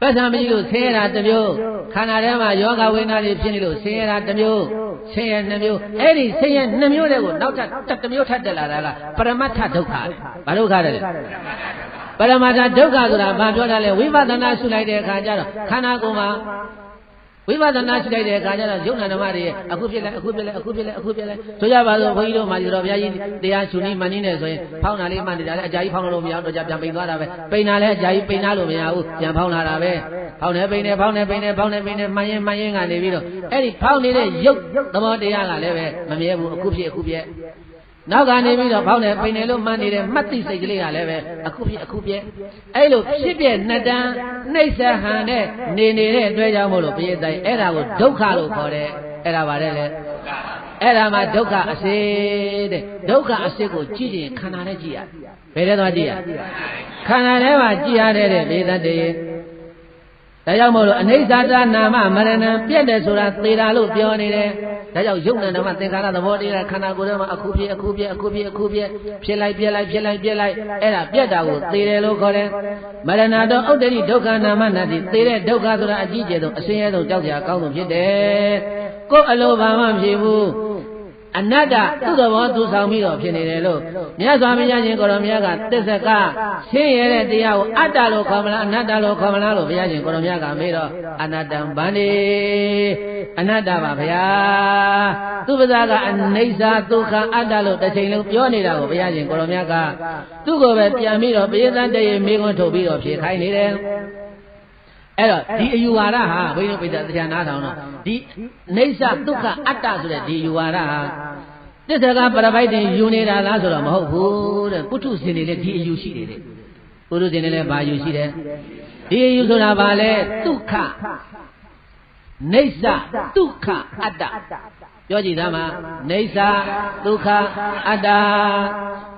ပတ်စံမရှိလို့ဆင်းရဲတာတစ်မျိုးခန္ဓာထဲမှာယောဂဝေဒနာတွေဖြစ်နေလို့ဆင်းရဲတာတစ်မျိုးဆင်းရဲနှမျိုးအဲ့ဒီဆင်းရဲနှမျိုးတွေကိုနောက်တစ်မျိုးထပ်တက်လာတာကပရမတ္ထဒုက္ခဘာဒုက္ခလဲပရမတ္ထဒုက္ခဆိုတာဘာပြောတာလဲဝိပဿနာရှုလိုက်တဲ့အခါကျတော့ခန္ဓာကိုယ်မှာဝိပဿနာရှုလိုက်တဲ့အခါကျတော့ယုံနာဓမ္မတွေအခုဖြစ်လိုက်အခုဖြစ်လိုက်အခုဖြစ်လိုက်အခုဖြစ်လိုက်ဆိုကြပါစို့ဘုန်းကြီးတို့မာကြီးတော်ဘုရားကြီးတရားရှုနည်းမှန်နည်းနဲ့ဆိုရင်ဖောင်းတာလေးမှန်နေတာလည်းအကြာကြီးဖောင်းလို့မရတော့ကြပြန်ပိန်သွားတာပဲပိန်တာလည်းအကြာကြီးပိန်သားလို့မရဘူးပြန်ဖောင်းလာတာပဲဖောင်းနေပိန်နေဖောင်းနေပိန်နေဖောင်းနေပိန်နေမှန်ရင်ကနေပြီးတော့အဲ့ဒီဖောင်းနေတဲ့ယုတ်သဘောတရားကလည်းပဲမမြဲဘူးအခုဖြစ်အခုပြက်နောက်ကနေပြီးတော့ဖောင်းနေပိန်နေလို့မှန်နေတဲ့မှတ်သိစိတ်ကလေးကလည်းပဲအခုဖြစ်အခုပြက်အဲ့လိုဖြစ်ပြက်နှစ်တန်းနှိမ့်ဆက်ဟန်နဲ့နေတဲ့အတွက်ကြောင့်မို့လို့ပြည့်တိုင်းအဲ့ဒါကိုဒုက္ခလို့ခေါ်တယ်အဲ့ဒါပါတယ်လေအဲ့ဒါမှဒုက္ခအစစ်တဲ့ဒုက္ခအစစ်ကိုကြည့်ရင်ခန္ဓာနဲ့ကြည့်ရဘယ်ထဲသွားကြည့်ရခန္ဓာထဲမှာကြည့်ရတဲ့ဘေးသတ္တေ ဒါကြောင့်မို့လို့အနိစ္စတာနာမမရဏံပြည့်တယ်ဆိုတာသေတာလို့ပြောနေတယ်ဒါကြောင့်ယုံနာဓမ္မသင်္ခါရသဘောတရားခန္ဓာကိုယ်ထဲမှာအခုဖြစ်ဖြစ်လိုက်အဲ့ဒါပြက်တာကိုသေတယ်လို့ခေါ်တယ်မရဏတော့ဥဒ္ဒတိဒုက္ခနာမနာတိသေတဲ့ဒုက္ခဆိုတာအကြီးကျယ်ဆုံးအဆင်းရဲဆုံးကြောက်စရာအကောင်းဆုံးဖြစ်တယ်ကိုယ်အလိုဘာမှဖြစ်ဘူးအနတ္တသူ့သဘောသူဆောင်ပြီးတော့ဖြစ်နေတယ်လို့မြတ်စွာဘုရားရှင်ကိုရောမြတ်ကသစ္စာကရှင်းရတဲ့တရားကိုအတ္တလို့ခေါ်မလားအနတ္တလို့ခေါ်မလားလို့ဘုရားရှင်ကိုရောမြတ်ကမေးတော့အနတ္တံဗန္တိအနတ္တပါဗျာသူပဇာကအနိစ္စဒုက္ခအတ္တလို့တစ်ချိန်လုံးပြောနေတာကိုဘုရားရှင်ကိုရောမြတ်ကသူ့ကိုပဲပြန်ပြီးတော့ပရိသတ်တည်းမေးခွန်းထုတ်ပြီးတော့ဖြေခိုင်းနေတယ်အဲ့တော့ဒီအယူဝါဒဟာဘုန်းကြီးတို့ပိဋကတရားနားထောင်တော့ဒီနေဆဒုက္ခအတ္တဆိုတဲ့ဒီအယူဝါဒဟာသစ္စာကပရပိုက်တင်ယူနေတာလားဆိုတော့မဟုတ်ဘူးတဲ့ပုထုဇဉ်တွေလည်းဒီအယူရှိတယ်တဲ့ပုထုဇဉ်တွေလည်းဘာယူရှိတယ်ဒီအယူဆိုတာဘာလဲဒုက္ခနေဆဒုက္ခအတ္တပြောကြည့်သားမှာနေဆဒုက္ခအတ္တ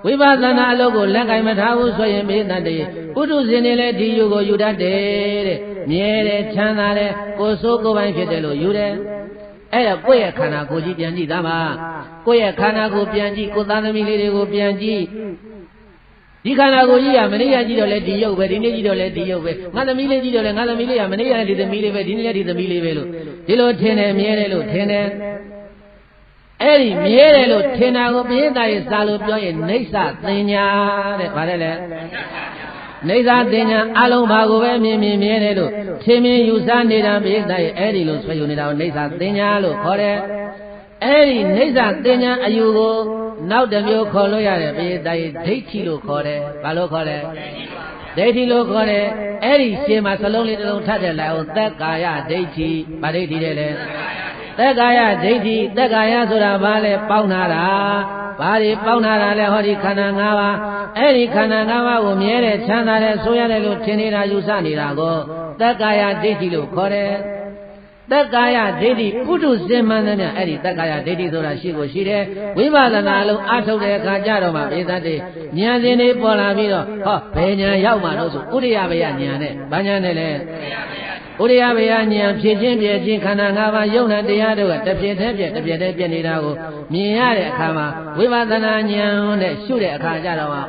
ဝိပဿနာအလုပ်ကိုလက်ကင်မထားဘူးဆိုရင်မေတ္တာတည်းပုထုဇဉ်တွေလည်းဒီယူကိုယူတတ်တယ်တဲ့မြဲတယ်ချမ်းသာတယ်ကိုယ်ဆိုးကိုယ်ပိုင်ဖြစ်တယ်လို့ယူတယ်အဲ့ဒါကိုယ့်ရဲ့ခန္ဓာကိုယ်ကြီးပြန်ကြည့်သားမှာကိုယ့်ရဲ့ခန္ဓာကိုယ်ပြန်ကြည့်ကိုယ်သားသမီးလေးတွေကိုပြန်ကြည့်ဒီခန္ဓာကိုယ်ကြီးကမနေ့ကကြည့်တော့လဲဒီရုပ်ပဲဒီနေ့ကြည့်တော့လဲဒီရုပ်ပဲငါသမီးလေးကြည့်တော့လဲငါသမီးလေးကမနေ့ကလည်းဒီသမီးလေးပဲဒီနေ့လည်းဒီသမီးလေးပဲလို့ဒီလိုထင်တယ်မြဲတယ်လို့ထင်တယ်အဲ့ဒီမြဲတယ်လို့ထင်တာကိုပိဋကရဲ့စာလို့ပြောရင်နေဆသင်ညာတဲ့ဗါတယ်လေနေဆသင်ညာအလုံးဘာကိုပဲမြင်မြဲတယ်လို့ထင်မြင်ယူဆနေတာပိဋကရဲ့အဲ့ဒီလိုဆွဲယူနေတာကိုနေဆသင်ညာလို့ခေါ်တယ်အဲ့ဒီနေဆသင်ညာအယူကိုနောက်တစ်မျိုးခေါ်လို့ရတယ်ပိဋကရဲ့ဒိဋ္ဌိလို့ခေါ်တယ်ဘာလို့ခေါ်လဲဒိဋ္ဌိလို့ခေါ်တယ်အဲ့ဒီရှင်းမှာစလုံးလေးတစ်လုံးထပ်တယ်လိုက်အောင်သက်ကာယဒိဋ္ဌိဗာဒိဋ္ဌိတဲ့လေသက်ကာယဒိဋ္ဌိသက်ကာယဆိုတာဘာလဲပေါင်းထားတာဘာတွေပေါင်းထားတာလဲဟောဒီခန္ဓာ၅ပါးအဲ့ဒီခန္ဓာ၅ပါးကိုမြဲတယ်ချမ်းသာတယ်ဆိုရတယ်လို့ထင်နေတာယူဆနေတာကိုသက်ကာယဒိဋ္ဌိလို့ခေါ်တယ်သက်ကာယဒိဋ္ဌိပုထုဇဉ်မှန်တယ်အဲ့ဒီသက်ကာယဒိဋ္ဌိဆိုတာရှိကိုရှိတယ်ဝိပဿနာလုံးအထုတ်တဲ့အခါကျတော့မှပိသတ်တွေဉာဏ်စဉ်တွေပေါ်လာပြီးတော့ဟောဘယ်ဉာဏ်ရောက်မှာလို့ဆိုဥရိယဘယဉာဏ်နဲ့ဘာဉာဏ်နဲ့လဲဥရိယဘယဉာဏ်ဖြစ်ခြင်းပြည့်ခြင်းခန္ဓာ၅ပါးယုံနာတရားတို့ကတစ်ပြည့်တည်းပြည့်နေတာကိုမြင်ရတဲ့အခါမှာဝိပဿနာဉာဏ်နဲ့ရှုတဲ့အခါကျတော့မှ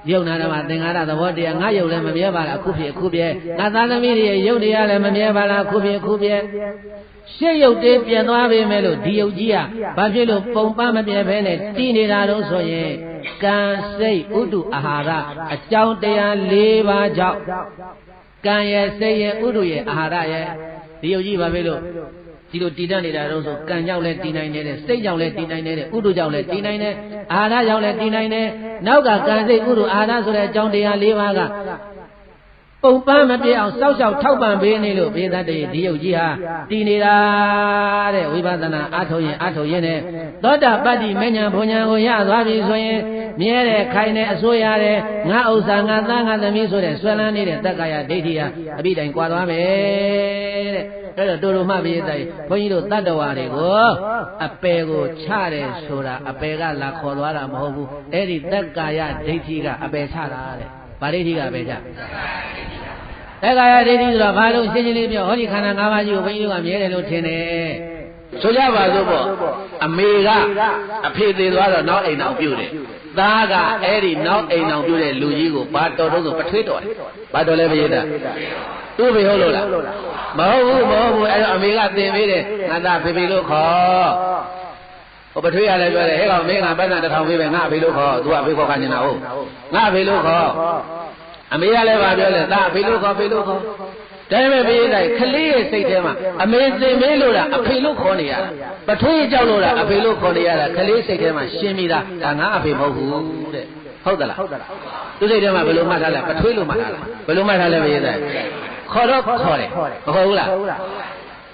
ယုံနာဓမ္မသင်္ခါရသဘောတရားငါယုံလည်းမမြဲပါလားအခုဖြစ်အခုပြဲငါသားသမီးတွေယုံတရားလည်းမမြဲပါလားအခုဖြစ်အခုပြဲရှေ့ယုတ်တေးပြတ်သွားပြီမဲ့လို့ဒီယုတ်ကြီးကဘာဖြစ်လို့ပုံပန်းမပြဲဖဲနဲ့တည်နေတာတော့ဆိုရင်ကံစိတ်ဥဒ္ဓအာဟာရအကြောင်းတရား၄ပါးကြောင့်ကံရဲ့စိတ်ရဲ့ဥဒ္ဓရဲ့အာဟာရရဲ့ဒီယုတ်ကြီးဘာဖြစ်လို့ဒီလိုတည်တတ်နေတာတော့ဆိုကံကြောင့်လည်းတည်နိုင်တယ်စိတ်ကြောင့်လည်းတည်နိုင်တယ်ဥဒ္ဓကြောင့်လည်းတည်နိုင်တယ်အာဟာရကြောင့်လည်းတည်နိုင်တယ်နောက်ကကံစိတ်ဥဒ္ဓအာဟာရဆိုတဲ့အကြောင်းတရား၄ပါးကပုံပန်းမပြည့်အောင်စောက်ရှောက်ထောက်ပံ့ပေးနေလို့ဘေးသတ္တရေဒီယုတ်ကြီးဟာတည်နေတာတဲ့ဝိပဿနာအထုတ်ရင်နဲ့သောတာပတ္တိမဉ္ဇဉ်ဘုံဉာဏ်ကိုရသွားပြီဆိုရင်မြဲတယ်ခိုင်တယ်အစိုးရတယ်ငါဥစ္စာငါသားငါသမီးဆိုတဲ့ဆွဲလန်းနေတဲ့တက္ကရာဒိဋ္ဌိဟာအပိတိုင်ကွာသွားမယ်တဲ့အဲ့တော့တို့တို့မှဘေးသတ္တဘုန်းကြီးတို့တတ္တဝါတွေကိုအပယ်ကိုချတယ်ဆိုတာအပယ်ကလာခေါ်သွားတာမဟုတ်ဘူးအဲ့ဒီတက္ကရာဒိဋ္ဌိကအပယ်ချတာတဲ့ဗာဒိဋ္ဌိကပဲချသက်ကာယဒိဋ္ဌိဆိုတော့ဘာလို့ရှင်းရှင်းလေးပြောဟောဒီခန္ဓာ၅ပါးကြီးကိုဘုန်းကြီးတို့ကမြဲတယ်လို့ထင်တယ်ဆိုကြပါစို့ပေါ့အမေကအဖေသေးသွားတော့နောက်အိမ်အောင်ပြုတ်တယ်သားကအဲ့ဒီနောက်အိမ်အောင်ပြုတ်တဲ့လူကြီးကိုဘာတော်တော့ဆိုပထွေးတော်တယ်ဘာတော်လဲမရတာသူ့ဖေဟုတ်လို့လားမဟုတ်ဘူးအဲ့တော့အမေကသင်ပေးတယ်ငါသားဖေလို့ခေါ်ဟိုပထွေးရလည်းပြောတယ်ဟဲ့ကောင်မင်းကပတ်စံတစ်ထောင်ပေးပဲငါဖေလို့ခေါ်သူကဖေခေါ်ကနေတာဟုတ်ငါဖေလို့ခေါ်အမေကလည်းပြောလဲသားဖေလို့ခေါ်ဒါပေမဲ့ဘေးတိုင်းခလေးရဲ့စိတ်ထဲမှာအမေစင်မေးလို့တာအဖေလို့ခေါ်နေရတာပထွေးကြောက်လို့တာအဖေလို့ခေါ်နေရတာခလေးစိတ်ထဲမှာရှင်းပြီးသားဒါငါအဖေမဟုတ်ဘူးတဲ့ဟုတ်သလားသူစိတ်ထဲမှာဘယ်လိုမှတ်ထားလဲပထွေးလို့မှတ်ထားလားဘယ်လိုမှတ်ထားလဲဘေးတိုင်းခေါ်တော့ခေါ်တယ်မဟုတ်ဘူးလား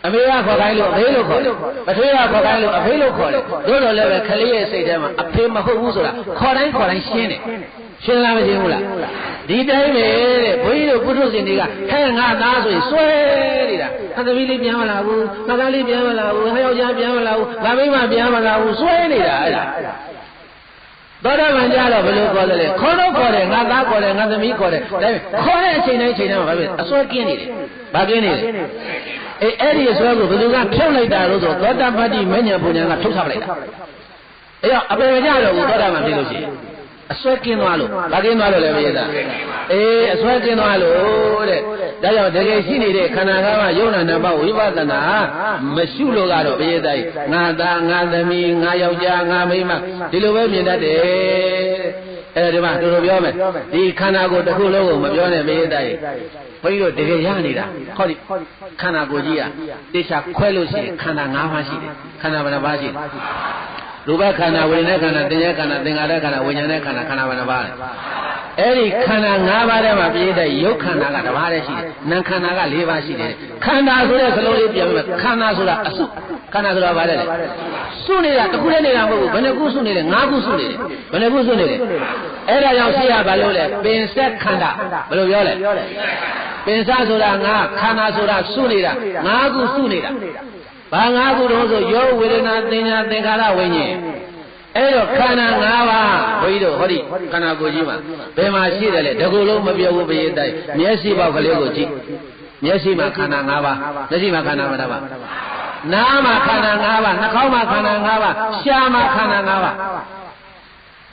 အမေကခေါ်ခိုင်းလို့အဖေလို့ခေါ်တယ်ပထွေးကခေါ်ခိုင်းလို့အဖေလို့ခေါ်တယ်တို့တော့လည်းပဲခလေးရဲ့စိတ်ထဲမှာအဖေမဟုတ်ဘူးဆိုတာခေါ်တိုင်းရှင်းတယ်ရှင်းလားမရှင်းဘူးလားဒီတိုင်းပဲတဲ့ဘုန်းကြီးတို့ပုထုဇဉ်တွေကဟဲ့ငါသားဆိုရင်စွဲနေတာငါသမီးလေးပြန်မလာဘူးငါသားလေးပြန်မလာဘူးငါယောက်ျားပြန်မလာဘူးငါမိန်းမပြန်မလာဘူးစွဲနေတာအဲ့ဒါ သောတာပန်ကြတော့ဘယ်လိုခေါ်တယ်လဲခေါ်တော့ခေါ်တယ်ငါသားခေါ်တယ်ငါသမီးခေါ်တယ်ဒါပေမဲ့ခေါ်တဲ့အချိန်တိုင်းချိန်တိုင်းမှာဘာဖြစ်အစွဲကင်းနေတယ်ဘာကင်းနေလဲအဲ့ဒီအစွဲကိုဘယ်သူကဖြုတ်လိုက်တာလို့ဆိုသောတာပတ္တိမဉ္ဇဉ်ပူဉ္ဇဉ်ကထုတ်ချလိုက်တာအဲ့တော့အပေကြတော့ဘူးသောတာပန်ဖြစ်လို့ရှိရင်အစွဲကင်းသွားလို့ဘာကင်းသွားလို့လဲမရသားအစွဲကင်းသွားလို့တဲ့ဒါကြောင့်တကယ်ရှိနေတဲ့ခန္ဓာ၅ပါးယုံနာနှစ်ပါးဝိပဿနာမရှိလို့ကတော့ဘုရားသားငါသားငါသမီးငါယောက်ျားငါမိန်းမဒီလိုပဲမြင်တတ်တယ်အဲဒီမှာတို့ပြောမယ်ဒီခန္ဓာကိုယ်တစ်ခုလုံးကိုမပြောနဲ့ဘုရားသားဘုန်းကြီးတို့တကယ်ရနေတာဟောဒီခန္ဓာကိုယ်ကြီးကတေချာခွဲလို့ရှိရင်ခန္ဓာ၅ပါးရှိတယ်ခန္ဓာဘယ်နှပါးရှိလဲရူပခန္ဓာဝိညာဉ်ခန္ဓာသင်္ညာခန္ဓာသင်္ခါရခန္ဓာဝိညာဉ်ခန္ဓာခန္ဓာဘယ်နှပါးလဲအဲ့ဒီခန္ဓာ၅ပါးထဲမှာပြည့်တဲ့ရုပ်ခန္ဓာကတစ်ပါးတည်းရှိတယ်နာမ်ခန္ဓာက၄ပါးရှိတယ်ခန္ဓာဆိုတဲ့စလုံးလေးပြန်ပြီးခန္ဓာဆိုတာအစုခန္ဓာဆိုတာဘာလဲစုနေတာတစ်ခုတည်းနေတာမဟုတ်ဘူးဘယ်နှခုစုနေလဲ၅ခုစုနေတယ်ဘယ်နှခုစုနေလဲအဲ့ဒါကြောင့်ရှိရဘာလို့လဲပင်ဆက်ခန္ဓာဘယ်လိုပြောလဲပင်စဆိုတာငါခန္ဓာဆိုတာစုနေတာ၅ခုစုနေတာဘာ၅ခုတော့ဆိုယောဝေဒနာသင်ညာသင်္ခါရဝိညာဉ်အဲ့တော့ခန္ဓာ၅ပါးဘုန်းကြီးတို့ဟောဒီခန္ဓာကိုယ်ကြီးမှာဘယ်မှာရှိတယ်လဲတကူလုံးမပြောဘူးဘယ်တိုင်မျက်စိပေါက်ကလေးကိုကြည့်မျက်စိမှာခန္ဓာ၅ပါးမျက်စိမှာခန္ဓာ၅ပါးနားမှာခန္ဓာ၅ပါးနှာခေါင်းမှာခန္ဓာ၅ပါးရှားမှာခန္ဓာ၅ပါး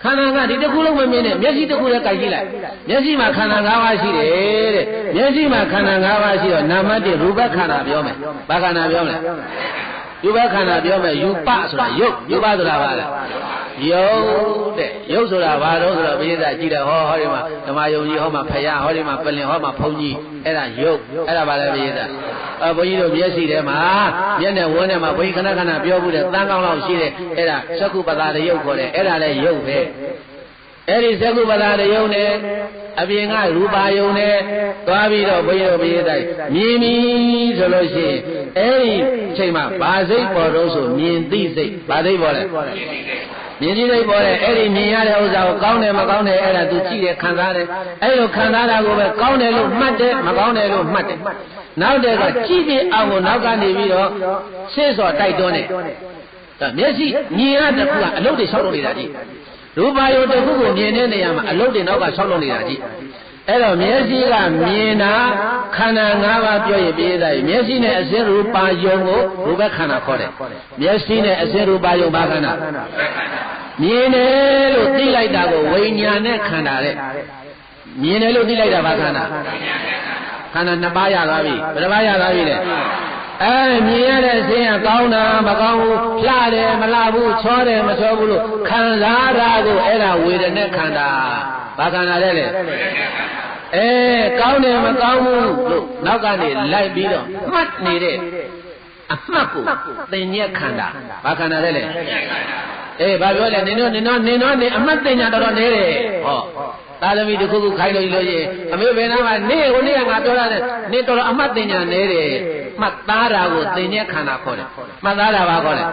ခန္ဓာကဒီတကူလုံးမမြင်နဲ့မျက်စိတကူလည်းကြိုက်ကြည့်လိုက်မျက်စိမှာခန္ဓာ၅ပါးရှိတယ်တဲ့မျက်စိမှာခန္ဓာ၅ပါးရှိတော့နာမတိရူပခန္ဓာပြောမယ်ဘာခန္ဓာပြောမလဲရူပခန္ဓာပြောမယ်ယူပဆိုတာယုတ်ယူပဆိုတာဘာလဲယုတ်တဲ့ယုတ်ဆိုတာဘာလို့ဆိုတော့ဘုရားကြည့်တယ်ဟောဒီမှာဓမ္မယုံကြီးဟောမှာဖယားဟောဒီမှာပလင်ဟောမှာဖုံးကြီးအဲ့ဒါယုတ်အဲ့ဒါဘာလဲဘုရားဘုန်းကြီးတို့မျက်စိထဲမှာမျက်နဲ့ဝန်းထဲမှာဘုန်းကြီးခဏခဏပြောဘူးတဲ့တန်းကောင်းလောက်ရှိတဲ့အဲ့ဒါသက္ကုပ္ပတာတယုတ်ခေါ်တယ်အဲ့ဒါလည်းယုတ်ပဲအဲ့ဒီသက္ကုပ္ပတာတယုတ်နဲ့အပြင်ကရူပါယုံနဲ့သွားပြီးတော့ဘုရားမြင်ပြီဆိုလို့ရှိရင်အဲ့ဒီအချိန်မှာဘာစိတ်ပေါ်တော့ဆိုမြင်သိစိတ်ဘာစိတ်ပေါ်လဲမြင်သိစိတ်ပေါ်တယ်အဲ့ဒီမြင်ရတဲ့ဥစ္စာကိုကောင်းတယ်မကောင်းတယ်အဲ့ဒါသူကြည့်တယ်ခံစားတယ်အဲ့လိုခံစားတာကိုပဲကောင်းတယ်လို့မှတ်တယ်မကောင်းတယ်လို့မှတ်တယ်နောက်တဲ့ကကြည့်ပြီးအောင်ကိုနောက်ကနေပြီးတော့ဆစ်စော်တိုက်တွန်းတယ်မျက်စိမြင်ရတဲ့ခုကအလုပ်တွေဆောက်လုပ်နေတာကြီးရူပါယုံတစ်ခုကိုမြင်တဲ့နေရာမှာအလုပ်တွေနောက်ကဆောက်လုပ်နေတာကြီးအဲ့တော့မျက်စိကမြင်တာခန္ဓာ၅ပါးပြောရင်ပြည့်တယ်မျက်စိနဲ့အစင်းရူပါယုံကိုရူပခန္ဓာခေါ်တယ်မျက်စိနဲ့အစင်းရူပါယုံဘာခန္ဓာမြင်တယ်လို့သိလိုက်တာကိုဝိညာဉ်နဲ့ခန္ဓာတဲ့မြင်တယ်လို့သိလိုက်တာဘာခန္ဓာခန္ဓာနှစ်ပါးရသွားပြီဘယ်နှပါးရသွားပြီလဲမြင်ရတဲ့အခြင်းကကောင်းတာမကောင်းဘူးလှတယ်မလှဘူးချောတယ်မချောဘူးလို့ခံစားတာကိုအဲ့ဒါဝေဒနာခန္ဓာဘာခန္ဓာလဲကောင်းတယ်မကောင်းဘူးလို့နောက်ကနေလိုက်ပြီးတော့မှတ်နေတဲ့အမှတ်ကိုသင်ညက်ခန္ဓာဘာခန္ဓာလဲဘာပြောလဲနင်တို့အမှတ်သင်ညာတော်တော်နေတယ်ဟောသာသမီတစ်ခုခုခိုင်းလို့လို့ရင်အမေဘယ်နာမှာနေဟိုနေ့ကငါပြောတာနဲ့နေတော်တော်အမှတ်သင်ညာနေတယ်မှတ်သားတာကိုသင်ညက်ခန္ဓာခေါ်တယ်မှတ်သားတာဘာခေါ်လဲ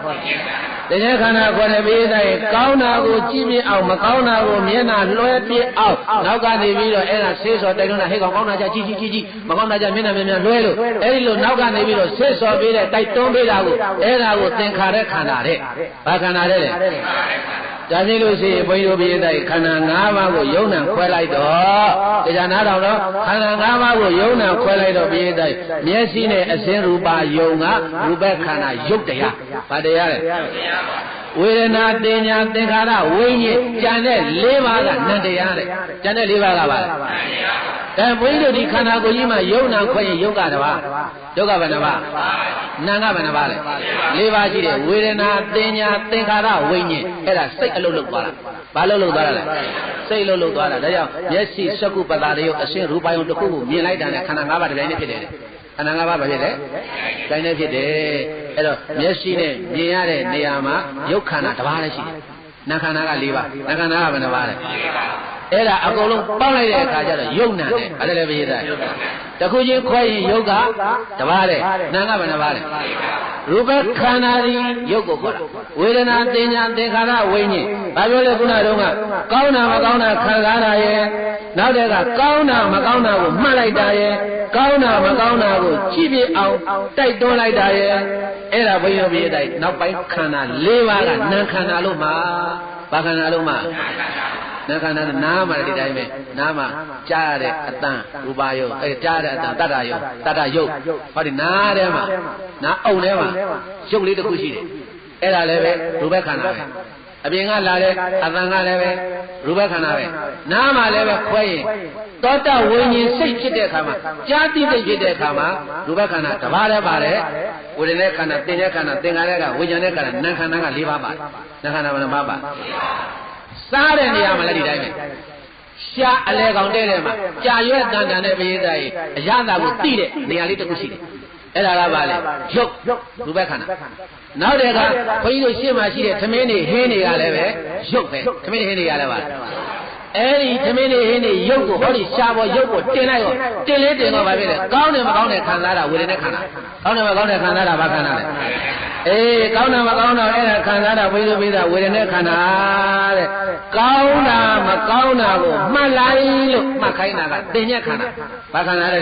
သင်ညက်ခန္ဓာခေါ်တယ်ပြီးသားရင်ကောင်းတာကိုကြည့်ပြအောင်မကောင်းတာကိုမျက်နှာလွှဲပြအောင်နောက်ကနေပြီးတော့အဲ့ဒါဆေးစော်တိုက်တွန်းတာဟဲ့ကောင်ကောင်းတာကြကြည့်မကောင်းတာကြမျက်နှာလွှဲလို့အဲ့ဒီလိုနောက်ကနေပြီးတော့ဆေးစော်ပေးတဲ့တိုက်တွန်းပေးတာကိုအဲ့ဒါကိုသင်္ခါရခန္ဓာတဲ့ဘာခန္ဓာတဲ့ဒါဖြစ်လို့ရှိရင်ဘုန်းကြီးတို့ပြည့်တဲ့ခန္ဓာ၅ပါးကိုယုံနာခွဲလိုက်တော့တရားနာတော်တော့ခန္ဓာ၅ပါးကိုယုံနာခွဲလိုက်တော့ပြည့်တဲ့မျက်စိနဲ့အစင်းရူပါယုံကရူပခန္ဓာယုတ်တရားဗာတရားလေဝေဒနာတင်ညာသင်္ခါရဝိညာဉ်ကျန်တဲ့၄ပါးကနံတရားတဲ့ကျန်တဲ့၄ပါးကပါလားဘုန်းကြီးတို့ဒီခန္ဓာကိုယ်ကြီးမှာယုံနာခွဲရင်ယုတ်ကတပါယုတ်ကဘယ်နှပါနာကဘယ်နှပါလဲ၄ပါးရှိတယ်ဝေဒနာတင်ညာသင်္ခါရဝိညာဉ်အဲ့ဒါစိတ်အလုပ်လုပ်သွားတာဘာလုပ်သွားတာလဲစိတ်အလုပ်လုပ်သွားတာဒါကြောင့်မျက်စိသက္ကုပ္ပတာတွေအရှင်းရူပယုံတစ်ခုကိုမြင်လိုက်တာနဲ့ခန္ဓာ၅ပါးတစ်ပိုင်းနဲ့ဖြစ်တယ်ခန္ဓာ၅ပါးဘာဖြစ်လဲတိုင်းနဲ့ဖြစ်တယ်အဲ့တော့မျက်စိနဲ့မြင်ရတဲ့နေရာမှာယုတ်ခန္ဓာတစ်ပါးလည်းရှိတယ်နာခန္ဓာက၄ပါးနာခန္ဓာကဘယ်နှပါလဲအဲ့ဒါအကုန်လုံးပေါက်လိုက်တဲ့အခါကျတော့ယုတ်နံတယ်အဲ့ဒါလည်းပြည့်တယ်တခုချင်းခွဲရင်ယုတ်ကတစ်ပါးတဲ့နာကဘယ်နှပါလဲရူပခန္ဓာဒီယုတ်ကိုခေါ်တာဝေဒနာသင်ညာသင်္ခါရဝိညာဉ်ဘာပြောလဲခုနတုန်းကကောင်းတာမကောင်းတာခံစားတာရဲ့နောက်တဲ့ကကောင်းတာမကောင်းတာကိုမှတ်လိုက်တာရဲ့ကောင်းတာမကောင်းတာကိုကြည့်ပြအောင်တိုက်တွန်းလိုက်တာရဲ့အဲ့ဒါဘုန်းကြီးတို့ပြည့်တဲ့နောက်ပိုင်းခန္ဓာ၄ပါးကနာခန္ဓာလို့မှာ ဘာခန္ဓာလုံးမှာနာခန္ဓာနားမှာဒီတိုင်းပဲနားမှာကြားရတဲ့အတန်ရူပယုတ်ကြားရတဲ့အတန်တတ္တယုတ်တတ္တယုတ်ဟောဒီနားထဲမှာနားအုံထဲမှာယုတ်လေးတစ်ခုရှိတယ်အဲ့ဒါလည်းပဲရူပခန္ဓာပဲအပြင်ကလာတဲ့အတန်ကလည်းပဲရူပခန္ဓာပဲနားမှာလည်းပဲခွဲရင်သောတဝိညာဉ်စိတ်ဖြစ်တဲ့အခါမှာကြားသိစိတ်ဖြစ်တဲ့အခါမှာရူပခန္ဓာတစ်ပါးလည်းပါတယ်ဝေဒနာခန္ဓာသင်္ခါရခန္ဓာသင်္ခါရကဝိညာဉ်နဲ့ခန္ဓာနာမ်ခန္ဓာက၄ပါးပါတယ်နာမ်ခန္ဓာဘယ်နှပါးပါစားတဲ့နေရာမှာလည်းဒီတိုင်းပဲရှားအလဲကောင်တဲ့ထဲမှာကြာရွက်တန်တန်နဲ့ပရိသတ်ကြီးအရသာကိုသိတဲ့နေရာလေးတစ်ခုရှိတယ်အဲ့ဒါကပါလေရုပ်ရူပခန္ဓာနောက်တဲ့ကဘုန်းကြီးတို့ရှေ့မှာရှိတဲ့သမင်းတွေဟင်းတွေကလည်းပဲရုပ်ပဲသမင်းတွေဟင်းတွေကလည်းပါအဲ့ဒီသမင်းတွေဟင်းတွေရုပ်ကိုဟောဒီရှားပေါ်ရုပ်ကိုတင်လိုက်ရောတင်လေးတင်တော့ပါပြီလေကောင်းတယ်မကောင်းတယ်ခံစားတာဝေဒနာခန္ဓာကောင်းတယ်မကောင်းတယ်ခံစားတာဘာခန္ဓာလဲအေးကောင်းတာမကောင်းတာအဲ့ဒါခံစားတာဝိသုပိသဝေဒနာခန္ဓာတဲ့ကောင်းတာမကောင်းတာကိုမှတ်လိုက်လို့မှတ်ခိုင်းတာကတင်ညက်ခန္ဓာဘာခန္ဓာလဲ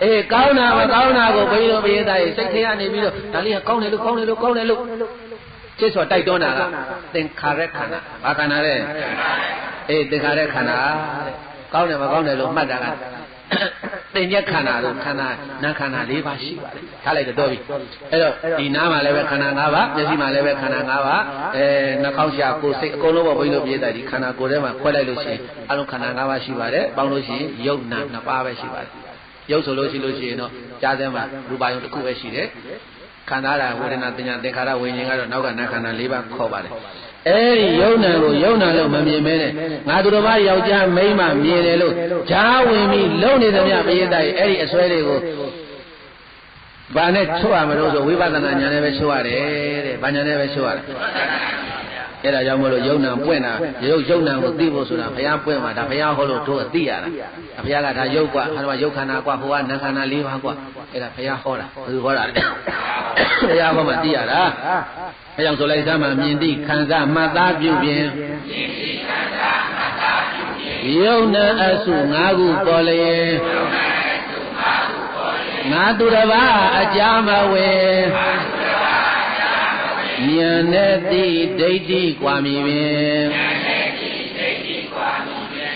အေးကောင်းတာမကောင်းတာကိုဘိသုပိသရဲ့စိတ်ထဲကနေပြီးတော့ဒါလေးကကောင်းတယ်လို့ကျစ်စောတိုက်တွန်းတာကသင်္ခါရခန္ဓာဘာခန္ဓာလဲအေးသင်္ခါရခန္ဓာတဲ့ကောင်းတယ်မကောင်းတယ်လို့မှတ်တာကသင်္ညက်ခန္ဓာလို့ခန္ဓာနာခန္ဓာ၄ပါးရှိပါတယ်ထားလိုက်တော့ပြီအဲ့တော့ဒီနားမှာလည်းပဲခန္ဓာ၅ပါးမျက်စိမှာလည်းပဲခန္ဓာ၅ပါးနှာခေါင်းရှာကိုယ်စိတ်အကုန်လုံးပေါ့ဘုန်းကြီးတို့ပြည့်တဲ့ဒီခန္ဓာကိုယ်ထဲမှာခွဲလိုက်လို့ရှိရင်အလုံးခန္ဓာ၅ပါးရှိပါတယ်ပေါင်းလို့ရှိရင်ယုတ်နာ၂ပါးပဲရှိပါတယ်ယုတ်ဆိုလို့ရှိရင်တော့ကြားထဲမှာရူပယုံတစ်ခုပဲရှိတယ်ခန္ဓာရာဝေဒနာသင်ညာသင်္ခါရဝိညာဉ်ကတော့နောက်ကနာခန္ဓာ၄ပါးခေါ်ပါတယ်အဲ့ဒီယုံနာကိုယုံနာလို့မမြင်မဲနဲ့ငါသူတော်ဘာယောက်ျားမိန်းမမြင်တယ်လို့ဂျားဝင်ပြီးလုံနေသမျှပရိသတ်ရဲ့အဲ့ဒီအစွဲတွေကိုဘာနဲ့ချုပ်ရမလို့ဆိုဝိပဿနာဉာဏ်နဲ့ပဲချုပ်ရတယ်တဲ့ဘာဉာဏ်နဲ့ပဲချုပ်ရတယ်အဲ့ဒါကြောင့်မလို့ယုံနာပွင့်တာယုံနာကိုသိဖို့ဆိုတာဘုရားပွင့်မှာဒါဘုရားဟောလို့တို့သိရတာဘုရားကဒါယုတ်กว่าဟာမှာယုတ်ခန္ဓာกว่าဟိုကနာခန္ဓာ၄ပါးกว่าအဲ့ဒါဘုရားဟောတာဘယ်သူဟောတာလဲဘုရားဟောမှသိရတာအဲကြောင့်ဆိုလိုက်စမ်းမှာမြင်သိခံစားမှတ်သားပြုပြင်ယုံနာအစု၅ခုပေါ်လျင်ငါသူတစ်ပါးအကြမဝေဉာဏ်နဲ့သိဒိဋ္ဌိกว่าမည်ပင်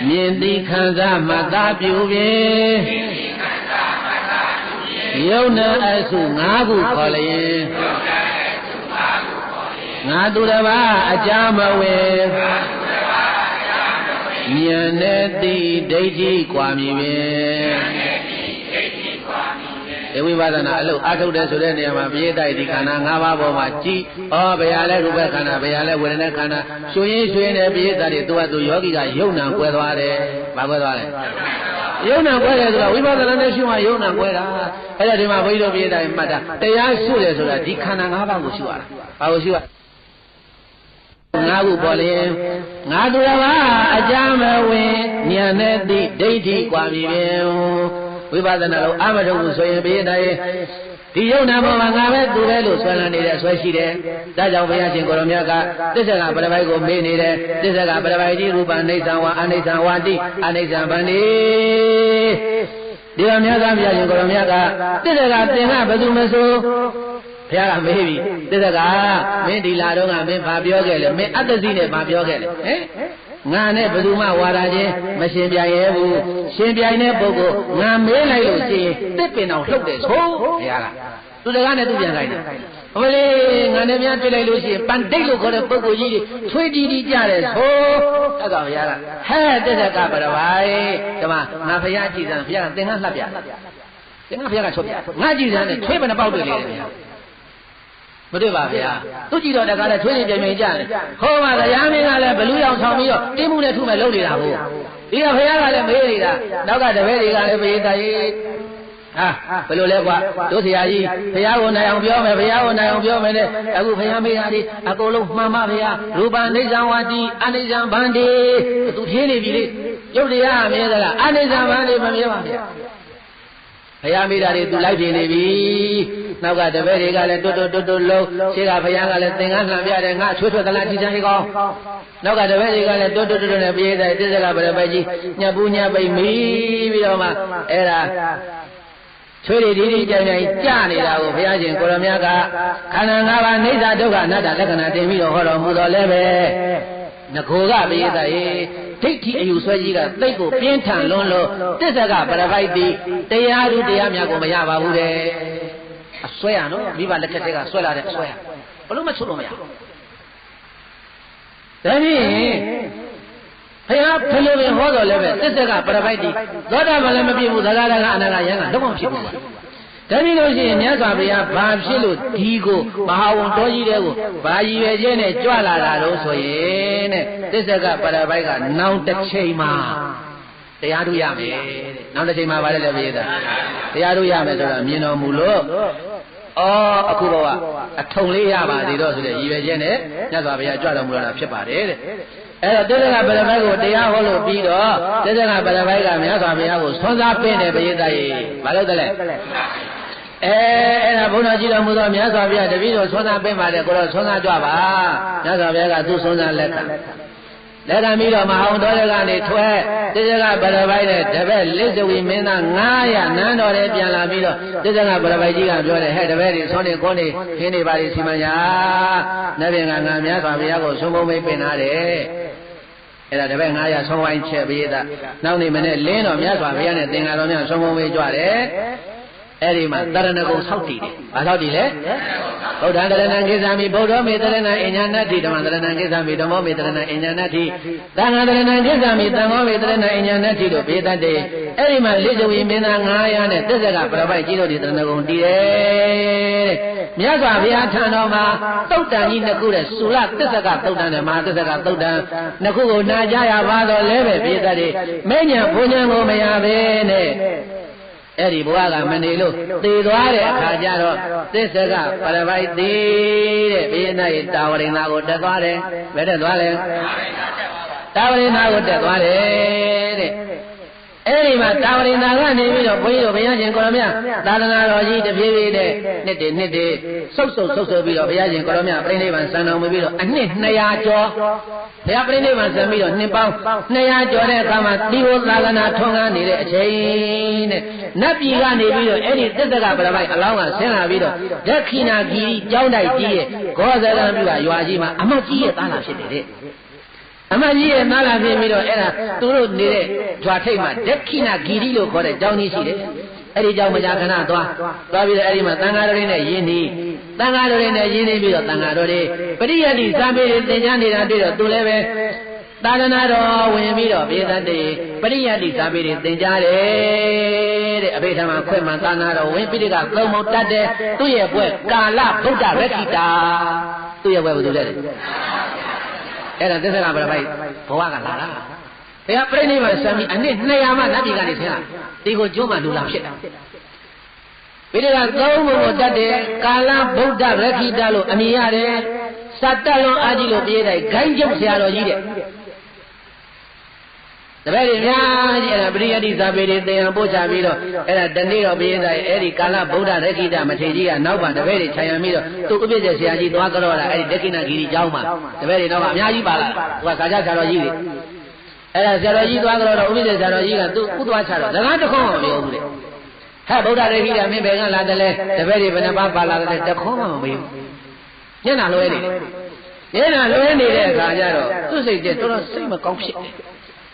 မြင်သိခံစားမှတ်သားပြုပြင်ယုံနာအစု၅ခုပေါ်လျင်ငါသူတစ်ပါးအကြမဝေဉာဏ်နဲ့သိဒိဋ္ဌိกว่าမည်ပင်ဒီဝိပဿနာအလုပ်အထုတ်တယ်ဆိုတဲ့နေရာမှာပရိသတ်ဒီခန္ဓာ၅ပါးပေါ်မှာကြည်ဩဘယ်ဟာလဲရူပခန္ဓာဘယ်ဟာလဲဝေဒနာခန္ဓာရွှင်ရွှင်တဲ့ပရိသတ်တွေသူကသူယောဂီကယုံနာကွဲသွားတယ်ဘာကွဲသွားလဲယုံနာကွဲတယ်ဆိုတာဝိပဿနာနဲ့ရှုမှယုံနာကွဲတာအဲ့ဒါဒီမှာဘုန်းကြီးတို့ပရိသတ်မှတ်တာတရားရှုတယ်ဆိုတာဒီခန္ဓာ၅ပါးကိုရှုရတာဘာကိုရှုရငါးခုပေါ်လျင်ငါသူတော်ဘာအကြမဝင်ဉာဏ်နဲ့သိဒိဋ္ဌိกว่าပြီပင်ဝိပဿနာလို့အမထုတ်ဘူးဆိုရင်ဘိဓာယေဒီယုံနာပေါ်မှာငါပဲသူပဲလို့ဆွဲလန်းနေတဲ့ဆွဲရှိတယ်ဒါကြောင့်ဘုရားရှင်ကိုရောမြတ်ကသစ္စာကပရပိုက်ကိုမေးနေတယ်သစ္စာကပရပိုက်ကြီးရူပအိဋ္ဌံဝါအနိစ္စံဝါတိအနိစ္စံဗန္တိဒီလိုမြတ်စွာဘုရားရှင်ကိုရောမြတ်ကသစ္စာကသင်္ကဘယ်သူမဆိုဘုရားကမေးပြီသစ္စာကမင်းဒီလာတော့ကမင်းဘာပြောခဲ့လဲမင်းအတ္တစီနဲ့ဘာပြောခဲ့လဲဟဲ့ငါနဲ့ဘယ်သူမှဝါဒချင်းမရှင်ပြိုင်ရဲဘူးရှင်ပြိုင်တဲ့ပုဂ္ဂိုလ်ငါမေးလိုက်လို့ရှိရင်တစ်ပင်အောင်လှုပ်တယ်ဆိုဘုရားကသူတကားနဲ့သူပြန်ခိုင်းတယ်ဟိုလေငါနဲ့များတွေ့လိုက်လို့ရှိရင်ပန်ဒိတ်လို့ခေါ်တဲ့ပုဂ္ဂိုလ်ကြီးတွေထွေးတီးတီးကြတယ်ဆိုအဲ့ကောင်ဘုရားကဟဲ့တစ္ဆကပရပိုင်ဒီမှာငါဘုရားကြည်စံဘုရားကသင်္ကန်းလှပ်ပြသင်္ကန်းဘုရားကချုပ်ပြငါကြည်စံနဲ့ထွေးဘယ်နှပေါက်တွေ့လေဘုရားမတွေ့ပါဗျာသူကြည့်တော့တကားလည်းထွေးနေပြင်ပြင်ကြတယ်ခေါ်ပါဗျာမင်းကလည်းဘလူးရောက်ဆောင်ပြီးတော့တင်းမှုနဲ့ထုမဲ့လုပ်နေတာဟုတ်ဒီကဘုရားကလည်းမေးနေတာနောက်ကတပည့်တွေကလည်းပြေးတိုင်းဟာဘယ်လိုလဲကွာတို့ဆရာကြီးဘုရားကိုနိုင်အောင်ပြောမယ်ဘုရားကိုနိုင်အောင်ပြောမယ်တဲ့အခုဘုရားမေးတာဒီအကုန်လုံးမှန်ပါဗျာရူပနိစ္စံဝါတိအနိစ္စံဗန္တိသူဖြေးနေပြီလေရုပ်တရားအမြဲတမ်းအနိစ္စံဗန္တိမမြဲပါဗျာဘုရားမိတာတွေသူလိုက်ပြင်နေပြီနောက်ကတပည့်တွေကလည်းတွတ်လုံးရှေ့ကဘုရားကလည်းသင်္ကန်းလှန်ပြတယ်ငါချွတ်သလားကြည်ချမ်းဟေးကောင်းနောက်ကတပည့်တွေကလည်းတွတ်နဲ့ပြေးတယ်သစ္စာကပရပိုက်ကြီးညပူညပိတ်မိပြီးတော့မှအဲ့ဒါ ချွေတွေဒီကြိုင်တိုင်းကြနေတာကိုဘုရားရှင်ကိုရမကခန္ဓာ၅ပါးအိဋ္ဌဒုက္ခအနတ္တလက္ခဏာတင်ပြီးတော့ဟောတော်မူတော်လည်းပဲငကိုကပိယတရေဒိဋ္ဌိအယူဆွဲကြီးကသိကိုပြင်းထန်လွန်းလို့တစ္ဆကပရပိုက်တိတရားဓုတရားများကိုမရပါဘူးတဲ့အဆွဲရနော်မိဘလက်ထက်ကဆွဲလာတဲ့အဆွဲရဘလို့မချုပ်လို့မရဒါဖြင့်ဘုရားဖလိုပင်ဟောတော်လည်းပဲတစ္ဆကပရပိုက်တိသောတာပန်လည်းမပြည့်ဘူးသဂရကအနာဂယံကလုံးဝဖြစ်ဘူးဒါပြီးလို့ရှိရင်မြတ်စွာဘုရားဘာဖြစ်လို့ဒီကိုမဟာဝံတော်ကြီးတဲ့ကိုဘာရည်ရွယ်ချက်နဲ့ကြွလာတာလို့ဆိုရင်တဲ့သစ္စကပရပိုက်ကနောင်တစ်ချိန်မှာတရားထုရမယ်တဲ့နောင်တစ်ချိန်မှာဗါလဲလဲပြေးတာတရားထုရမယ်ဆိုတော့မြင်တော်မူလို့အခုတော့အထုံလေးရပါသေးတော့ဆိုတဲ့ရည်ရွယ်ချက်နဲ့မြတ်စွာဘုရားကြွတော်မူလာတာဖြစ်ပါတယ်တဲ့အဲ့တော့သစ္စကပရပိုက်ကိုတရားဟောလို့ပြီးတော့သစ္စကပရပိုက်ကမြတ်စွာဘုရားကိုဆွမ်းစားပင့်တယ်ပရိသတ်ရေဘာလို့တလဲအဲ့ဒါဘုရားကြည့်တော်မူသောမြတ်စွာဘုရားတပည့်တော်ဆွမ်းစားပင့်ပါတယ်ကိုတော့ဆွမ်းစားကြပါမြတ်စွာဘုရားကသူ့ဆွမ်းစားလက်ခံပြီးတော့မဟာဝံတော်တွေကနေထွက်သစ္စကပရပိုက်နဲ့တပည့်လစ္ဆဝီမင်းသား900နန်းတော်တွေပြန်လာပြီးတော့သစ္စကပရပိုက်ကြီးကပြောတယ်ဟဲ့တပည့်တွေဆွမ်းနေကိုနေခင်းနေပါလိစီမံရာနတ်ပြင်ကငါမြတ်စွာဘုရားကိုဆွမ်းပုံးမိတ်ပင်ထားတယ်အဲ့ဒါတပည့်900ဆုံးဝိုင်းချက်ပြီးသားနောက်နေမနဲ့လင်းတော်မြတ်စွာဘုရားနဲ့သင်္ဃာတော်များဆွမ်းပုံးမိတ်ကြွတယ်အဲ့ဒီမှာတရဏဂုံဆောက်တည်တယ်။ဘာဆောက်တည်လဲ။ဗုဒ္ဓံတရဏံကိစ္ဆာမိဗုဒ္ဓောမေတရဏံအဉ္ညာဏတ္တိဓမ္မတရဏံကိစ္ဆာမိဓမ္မောမေတရဏံအဉ္ညာဏတ္တိသံဃာတရဏံကိစ္ဆာမိသံဃောမေတရဏံအဉ္ညာဏတ္တိတို့ဘေးတတ်တယ်။အဲ့ဒီမှာလိဇဝီမင်းသား900နဲ့သစ္စကပရပိုက်ကြီးတို့ဒီတရဏဂုံတည်တယ်။မြတ်စွာဘုရားထံတော်မှာသုတ်တန်ကြီးနှစ်ခုတဲ့သုလသစ္စကသုတ်တန်နဲ့မဟာသစ္စကသုတ်တန်နှစ်ခုကိုနာကြရပါတော့လဲပဲဘေးတတ်တယ်။မဲညာဘုံညာကိုမရဘဲနဲ့အဲ့ဒီဘဝကမနေလို့သေသွားတဲ့အခါကျတော့သစ္စကပရပိုက်သေးတဲ့ဘေးနာရီတာဝရိနာကိုတက်သွားတယ်ဘယ်တက်သွားလဲတာဝရိနာကိုတက်သွားတယ်တဲ့အဲ့ဒီမှာတာဝရိနာကနေပြီးတော့ဘုန်းကြီးတို့ဘုရားရှင်ကိုရမသာသနာတော်ကြီးတပြေးပြေးနဲ့နှစ်တည်းဆုပ်ပြီးတော့ဘုရားရှင်ကိုရမပြိဋိဘံစံတော်မူပြီးတော့အနှစ်200ကျော်ဘုရားပြိဋိဘံစံပြီးတော့နှစ်ပေါင်း200ကျော်တဲ့အခါမှာဒီဘုသာသနာထွန်းကားနေတဲ့အချိန်နဲ့နတ်ပြည်ကနေပြီးတော့အဲ့ဒီသစ္စကပရပိုက်အလောင်းကဆင်းလာပြီးတော့ဒက္ခိဏဂီကျောင်းတိုက်ကြီးရဲ့ဂောဇရံပြုကရွာကြီးမှာအမတ်ကြီးရဲ့သားလာဖြစ်တဲ့အမကြီးရဲ့သားလာဖြစ်ပြီးတော့အဲ့ဒါသူတို့နေတဲ့ကြွားထိပ်မှာဒက္ခိဏဂီရီလို့ခေါ်တဲ့ကျောင်းကြီးရှိတယ်အဲ့ဒီကျောင်းမကြာခဏသွားပြီးတော့အဲ့ဒီမှာသံဃာတော်တွေနဲ့ယဉ်နေပြီးတော့သံဃာတော်တွေပရိယတ္တိစာပေတွေသင်ကြားနေတာတွေ့တော့သူလည်းပဲသာသနာတော်ဝင်ပြီးတော့ဘေးသတ်တွေပရိယတ္တိစာပေတွေသင်ကြားတယ်တဲ့အဘိဓမ္မာခွဲမှသာသနာတော်ဝင်ပိဋကသုံးပုံတတ်တယ်သူ့ရဲ့ဘွဲကာလဗုဒ္ဓရက္ခိတာသူ့ရဲ့ဘွဲဘယ်သူလဲအဲ့ဒါသစ္စာပရပိုက်ဘဝကလာတာဘုရားပြိဋိဘံစံပြီးအနှစ်200မှနတ်ပြည်ကနေဆင်းလာဒီကိုကျိုးမှလူလာဖြစ်တာပိဋကသုံးပုံကိုတတ်တယ်ကာလဗုဒ္ဓရက္ခိတာလို့အမည်ရတယ်စတ္တလွန်အာကြီးလို့ပြေးတိုင်းဂိုင်းကျုပ်ဆရာတော်ကြီးတဲ့တပည့်တွေများကြီးအဲ့ဒါပရိယတ္တိစာပေတွေသင်အောင်ပို့ချပြီးတော့အဲ့ဒါတနေ့တော့ပြေးတိုင်းအဲ့ဒီကာလဗုဒ္ဓရက္ခိတမထေရကြီးကနောက်ပါတပည့်တွေခြံရံပြီးတော့သူ့ဥပ္ပစ္စေဆရာကြီးသွားကြတော့တာအဲ့ဒီဒက္ခိဏဂီရီကျောင်းမှာတပည့်တွေတော့အများကြီးပါလာသူကခါကြဆရာတော်ကြီးတွေအဲ့ဒါဆရာတော်ကြီးသွားကြတော့ဥပ္ပစ္စေဆရာတော်ကြီးကသူ့ဥသွားချတော့စကားတစ်ခေါက်မှမပြောဘူးတဲ့ဟဲ့ဗုဒ္ဓရက္ခိတမင်းဘယ်ကလာတယ်လဲတပည့်တွေဘယ်နှပါလာတယ်တစ်ခေါက်မှမမေးဘူးညနာလွဲနေနေတဲ့အခါကျတော့သူ့စိတ်ကျတော်တော်စိတ်မကောင်းဖြစ်တယ်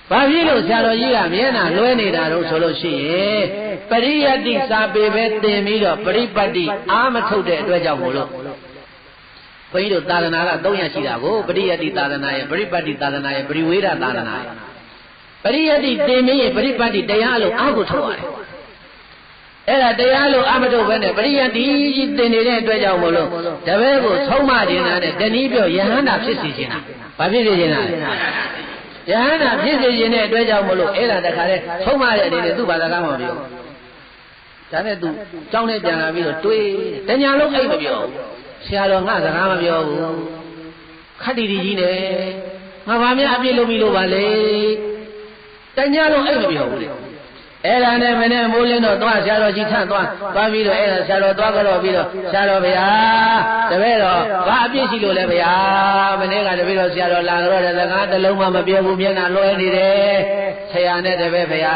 ။ဘာဖြစ်လို့ဆရာတော်ကြီးကမျက်နှာလွဲနေတာတော့ဆိုလို့ရှိရင်ပရိယတ္တိစာပေပဲသင်ပြီးတော့ပရိပတ်တိအာမထုတ်တဲ့အတွက်ကြောင့်မို့လို့ဘုန်းကြီးတို့သာသနာက300ရှိတာကိုပရိယတ္တိသာသနာရဲ့ပရိပတ်တိသာသနာရဲ့ပရိဝေဒသာသနာရဲ့ပရိယတ္တိသင်မင်းရဲ့ပရိပတ်တိတရားလို့အားကိုထုတ်ရတယ်။အဲ့ဒါတရားလို့အမထုတ်ပဲနဲ့ပရိယတ္တိသင်နေတဲ့အတွက်ကြောင့်မို့လို့တပည့်ကိုဆုံးမခြင်းနဲ့တဏှီပြောယဟန္တာဖြစ်စေခြင်းတာဘာဖြစ်စေခြင်းလဲယဟန္တာဖြစ်စေခြင်းတဲ့အတွက်ကြောင့်မို့လို့အဲ့ဒါတခါလဲဆုံးမတဲ့အနေနဲ့သူ့ဘာသာကမှမပြောဒါနဲ့သူကြောင်းနဲ့ပြန်လာပြီးတော့တွေးတညာလုံးအိတ်မပြောဆရာတော်ငါစကားမပြောဘူးခတ်တီတီကြီးနဲ့ငါဘာများအပြစ်လုပ်ပြီလို့ပါလေတညာလုံးအိတ်မပြောဘူးလေ အဲ့ဒါနဲ့မနဲ့မိုးလင်းတော့သွားဆရာတော်ကြီးထသွားပြီးတော့အဲ့ဒါဆရာတော်သွားကြတော့ပြီးတော့ဆရာတော်ဗျာတပည့်တော်ဘာအပြစ်ရှိလို့လဲဗျာမနေ့ကတပည့်တော်ဆရာတော်လာတော့တဲ့စကားတစ်လုံးမှမပြောဘူးမျက်နှာလွှဲနေတယ်ဆရာနဲ့တပည့်ဗျာ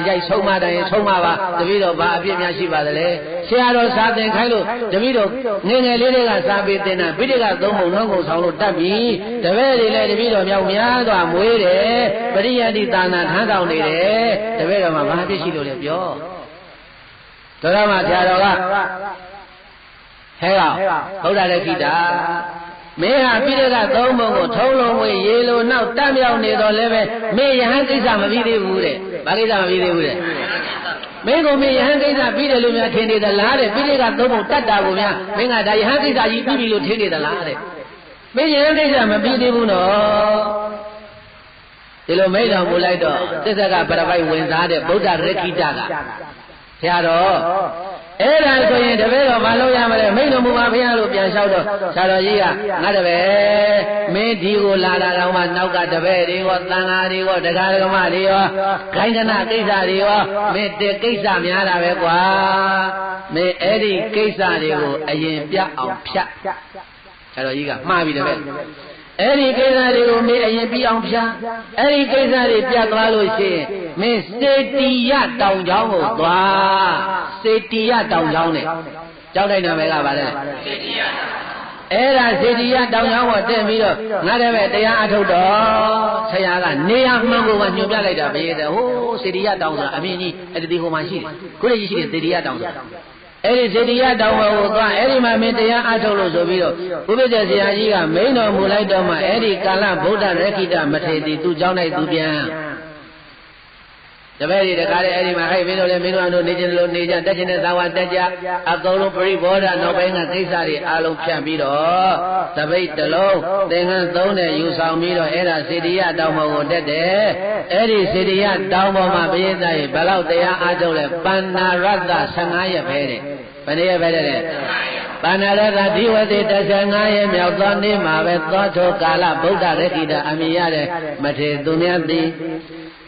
ရိုက်ဆုံးမတိုင်းဆုံးမပါတပည့်တော်ဘာအပြစ်များရှိပါသလဲဆရာတော်စာသင်ခိုင်းလို့တပည့်တော်ငယ်ငယ်လေးတွေကစာပေသင်တာပိဋကသုံးပုံနှုတ်ကုန်ဆောင်လို့တတ်ပြီတပည့်တွေလည်းတပည့်တော်မြောက်များစွာမွေးတယ်ပရိယတ္တိသာနာထမ်းဆောင်နေတယ်တပည့်တော်မှာဘာအပြစ်ရှိလို့လဲပြောတော်မှာဆရာတော်ကဟဲ့ကောင်ဗုဒ္ဓရဲ့ခိတာမင်းဟာပိဋကသုံးပုံကိုထုံးလုံးဝေးရေလိုနောက်တတ်မြောက်နေတော့လည်းပဲမင်းယဟန်ကိစ္စမပြီးသေးဘူးတဲ့ဘာကိစ္စမပြီးသေးဘူးတဲ့မင်းကမင်းယဟန်ကိစ္စပြီးတယ်လို့များထင်နေသလားတဲ့ပိဋကသုံးပုံတတ်တာကိုများမင်းကဒါယဟန်ကိစ္စကြီးပြီးပြီလို့ထင်နေသလားတဲ့မင်းယဟန်ကိစ္စမပြီးသေးဘူးနော်ဒီလိုမိတ်တော်မူလိုက်တော့သစ္စာကပရပိုက်ဝင်စားတဲ့ဗုဒ္ဓရခိတကဆရာတော်အဲ့ဒါဆိုရင်တပည့်တော်မလုပ်ရမလဲမိတ်တော်မူပါဘုရားလို့ပြန်လျှောက်တော့ဆရာတော်ကြီးကငါတပည့်မင်းဒီကိုလာတာတော့မှနောက်ကတပည့်တွေရောသံဃာတွေရောတရားဓမ္မတွေရောခိုင်းကနာကိစ္စတွေရောမင်းတဲ့ကိစ္စများတာပဲကွာမင်းအဲ့ဒီကိစ္စတွေကိုအရင်ပြအောင်ဖြတ်ဆရာတော်ကြီးကမှားပြီတပည့်အဲ့ဒီကိစ္စတွေကိုမင်းအရင်ပြီးအောင်ဖြာအဲ့ဒီကိစ္စတွေပြတ်သွားလို့ရှိရင်မင်းစေတီယတောင်ကျောင်းကိုသွားစေတီယတောင်ကျောင်းနဲ့ကြောက်တဲ့နာမည်ကဗါလဲစေတီယအဲ့ဒါစေတီယတောင်ကျောင်းကိုတက်ပြီးတော့ငါတပည့်တရားအထုတ်တော့ဆရာကနေရာမှန်ကိုညွှန်ပြလိုက်တာဘေးတဲ့ဟိုးစေတီယတောင်ဆိုတာအမြင်ကြီးအဲ့ဒီဟိုမှာရှိတယ်ခုတည်းရှိတယ်စေတီယတောင်ဆိုတာအဲ့ဒီစေတီယတောင်ပေါ်ကိုသွားအဲ့ဒီမှာမင်းတရားအထုတ်လို့ဆိုပြီးတော့ဥပ္ပဇ္ဇဆရာကြီးကမိန်တော်မူလိုက်တော့မှအဲ့ဒီကာလဗုဒ္ဓရခိတမထေရီသူเจ้า၌သူပြန်တပည့်တွေတကားလေအဲ့ဒီမှာဟဲ့မင်းတို့လည်းမင်းတို့နေကြလို့နေကြတက်ချင်တဲ့သာဝတက်ကြအကုန်လုံးပရိဘောဓနောက်ပိုင်းကကိစ္စတွေအားလုံးဖြတ်ပြီးတော့သပိတ်တစ်လုံးသင်္ကန်းသုံးနဲ့ယူဆောင်ပြီးတော့အဲ့ဒါစေတီယတောင်ပေါ်ကိုတက်တယ်အဲ့ဒီစေတီယတောင်ပေါ်မှာဘိယသားကြီးဘလောက်တရားအားထုတ်လဲပန္နာရတ္တ15ရက်ပဲတဲ့ဘယ်နည်းရက်ပဲတဲ့ပန္နာရတ္တဒီဝတိ15ရက်မြောက်သောနေ့မှာပဲသောထောကာလဗုဒ္ဓရခိတအမိရတဲ့မထေသူမြတ်သည်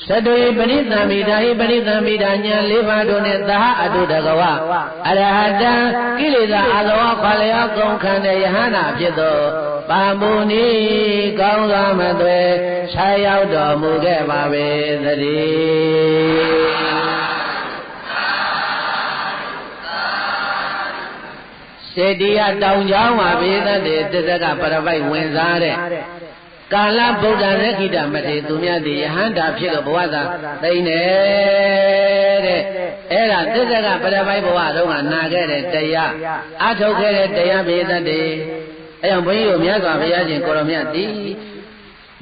သတ္တေပရိသံမိတာဟိပရိသံမိတာဉာဏ်၄ပါးတို့နဲ့သဟအတုတကဝအရဟတံကိလေသာအလောခွာလျောကုန်ခံတဲ့ယဟနာဖြစ်သောပါမုန်ီကောင်းစွာမသွဲဆာရောက်တော်မူခဲ့ပါပေသတည်းစေတီယတောင်ကျောင်းမှာဘေးသက်တဲ့သစ္စာကပရပိုက်ဝင်စားတဲ့ကာလဗုဒ္ဓရခိတမထေသူမြတ်သည်ယဟန္တာဖြစ်လို့ဘဝသာသိနေတဲ့အဲ့ဒါသစ္စာကပရပိုက်ဘဝတုန်းကနာခဲ့တဲ့တရားအထုတ်ခဲ့တဲ့တရားဘေးသက်တဲ့အဲ့ကြောင့်ဘုန်းကြီးတို့မြတ်စွာဘုရားရှင်ကိုရောမြတ်သည်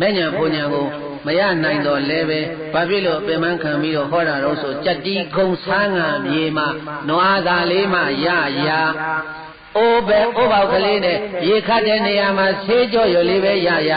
မဲ့ညာဘုံညာကိုမရနိုင်တော့လဲပဲဘာဖြစ်လို့ပင်မခံပြီးတော့ဟောတာတော့ဆိုကြက်တီးကုံဆန်းငံမြေမှာနွားသားလေးမှရရာအိုးပဲအိုးပေါက်ကလေးနဲ့ရေခတ်တဲ့နေရာမှာဆေးကြောရွလေးပဲရရ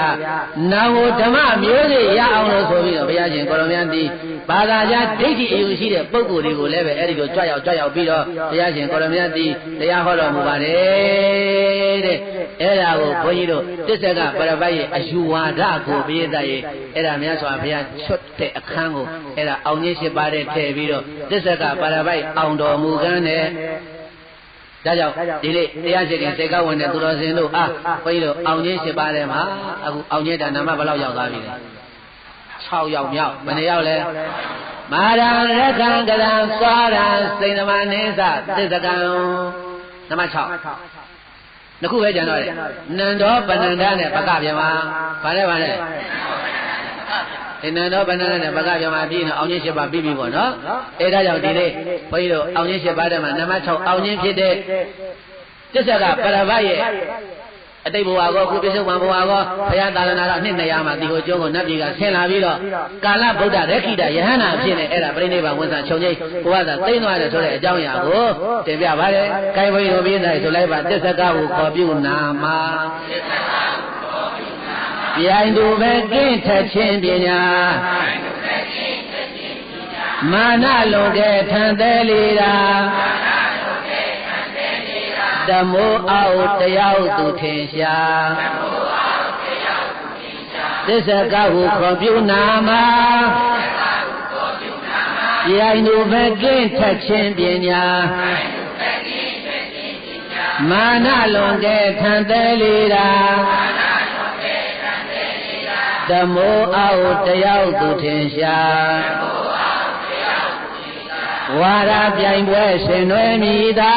နာဝဓမ္မမျိုးစေ့ရအောင်လို့ဆိုပြီးတော့ဘုရားရှင်ကိုရောမြတ်သည်ဘာသာကြားဒိဋ္ဌိအယူရှိတဲ့ပုဂ္ဂိုလ်တွေကိုလည်းပဲအဲ့ဒီလိုကြွရောက်ပြီးတော့ဘုရားရှင်ကိုရောမြတ်သည်တရားဟောတော်မူပါတယ်တဲ့အဲ့ဒါကိုဘုန်းကြီးတို့တစ္ဆကပရပိုက်ရဲ့အယူဝါဒကိုပြည့်တဲ့ရဲ့အဲ့ဒါမြတ်စွာဘုရားချွတ်တဲ့အခန်းကိုအဲ့ဒါအောင်ကြီး8ပါးတဲ့ထည့်ပြီးတော့တစ္ဆကပရပိုက်အောင်တော်မူကန်းတဲ့ဒါကြောင့်ဒီနေ့တရားရှိတဲ့စေကဝင်တဲ့သူတော်စင်တို့ဘုန်းကြီးတို့အောင်ကြီး8ပါးထဲမှာအခုအောင်ကြီးတာနာမဘယ်လောက်ရောက်သွားပြီလဲ6ရောက်မြောက်ဘယ်နှရောက်လဲမဟာရရခံကရံစွာရံစိန်သမနိသသစ္စကံနံပါတ်6နှစ်ခုပဲကျန်တော့တယ်နန္ဒောပဏ္ဍာနဲ့ပကပြမဗါလဲဒီနန္ဒောပဏ္ဍာနဲ့ပကပြမပြီးတော့အောင်ကြီး8ပါးပြီးပြီပေါ့နော်အဲဒါကြောင့်ဒီနေ့ဘုန်းကြီးတို့အောင်ကြီး8ပါးထဲမှာနံပါတ်6အောင်ကြီးဖြစ်တဲ့တစ္ဆကပရပိုက်ရဲ့အတိတ်ဘဝကောခုပြစ္ဆုတ်ဘဝကောဘုရားသာသနာတော်နှစ်200မှာဒီကိုကျုံးကိုနတ်ပြည်ကဆင်းလာပြီးတော့ကာလဗုဒ္ဓရခိတယဟန္တာဖြစ်နေအဲ့ဒါပြိဋိဘဝန်ဆံခြုံငိမ့်ဘဝသာသိမ့်သွားတယ်ဆိုတဲ့အကြောင်းအရာကိုတင်ပြပါတယ်။ကိုင်ဘုန်းကြီးတို့ပြည့်နိုင်ဆိုလိုက်ပါတစ္ဆကဟုခေါ်ပြုနာမပြိုင်သူပဲကင်းထက်ခြင်းပညာမာနလွန်ကဲထံသေးလေတာတမိုးအောက်တယောက်သူထင်ရှားသစ္စာကဟုခေါ်ပြုနာမ ပြိုင်သူပဲကင်းထက်ခြင်းပညာမာနလွန်ကဲထံသေးလေတာဓမ္မောအောက်တယောက်သူထင်ရှားဝါရပြိုင်ပွဲရှင်နွယ်မိသာ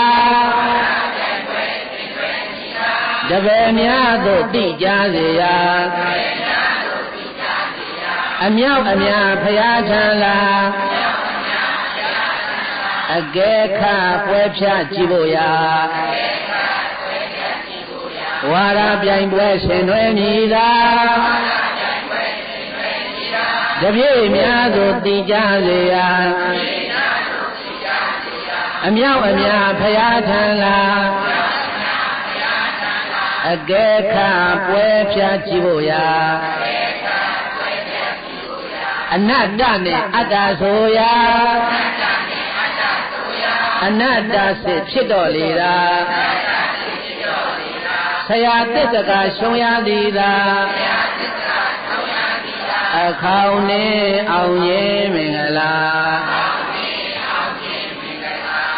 တပည့်များသို့တိကြစေရာအမြောက်အများဖျားချမ်းလာအကဲခပွဲဖြတ်ကြည့်ဖို့ရာဝါရပြိုင်ပွဲရှင်နွယ်မိသာတပည့်များသို့တိကြစေရာအမြောက်အများဖျားချမ်းလာအကဲခပွဲဖြတ်ကြည့်ဖို့ရာအနတ္တနဲ့အတ္တဆိုရာအနတ္တစစ်ဖြစ်တော်လေတာဆရာတစ္ဆကရှုံးရသည်သာအခေါင်နဲ့အောင်ရင်မင်္ဂလာ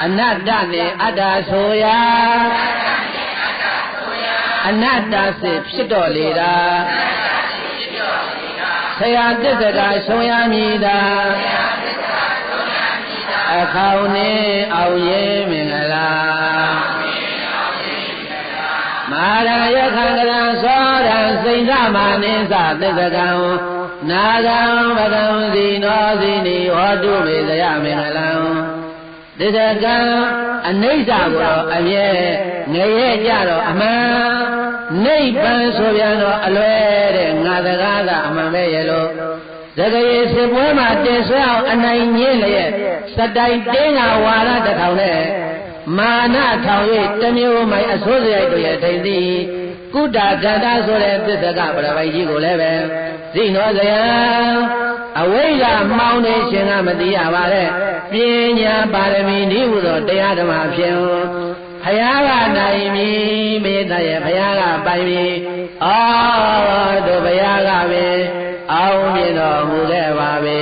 အနတ္တနဲ့အတ္တဆိုရာအနတ္တစစ်ဖြစ်တော်လေတာဆရာတစ္ဆကရှုံးရမည်သာအခေါင်နဲ့အောင်ရင်မင်္ဂလာမာရယခန္ကရံသောရံစိန်သမနိသသစ္ဆကံနာဂံဗကံဇီနောဇီနိဟောတုမေဇယမင်္ဂလံသစ္ဆကံအနိစ္စကိုတော့အမြဲငရဲကြတော့အမှန်နိဗ္ဗာန်ဆိုပြန်တော့အလွဲတဲ့ငါတကားသာအမှန်ပဲရဲ့လို့သကရေစစ်ပွဲမှာတင်ဆွဲအောင်အနိုင်ညင်းလျက်စတိုင်တင်းကဝါရတစ်ထောင်နဲ့မာနထောင်၍တမျိုးမိုင်အစိုးစရိုက်တို့ရဲ့ထိန်သည်ကုတ္တကန္တာဆိုတဲ့သစ္စာကပရပိုက်ကြီးကိုလည်းပဲဇိနောဇယံအဝိဇ္ဇာမှောင်နေရှင်ကမသိရပါတဲ့ပညာပါရမီဤဟူသောတရားဓမ္မဖြင့်ဘုရားကနိုင်ပြီမေတ္တာရဲ့ဘုရားကပိုင်ပြီတို့ဘုရားကပဲအောင်မြင်တော်မူခဲ့ပါပဲ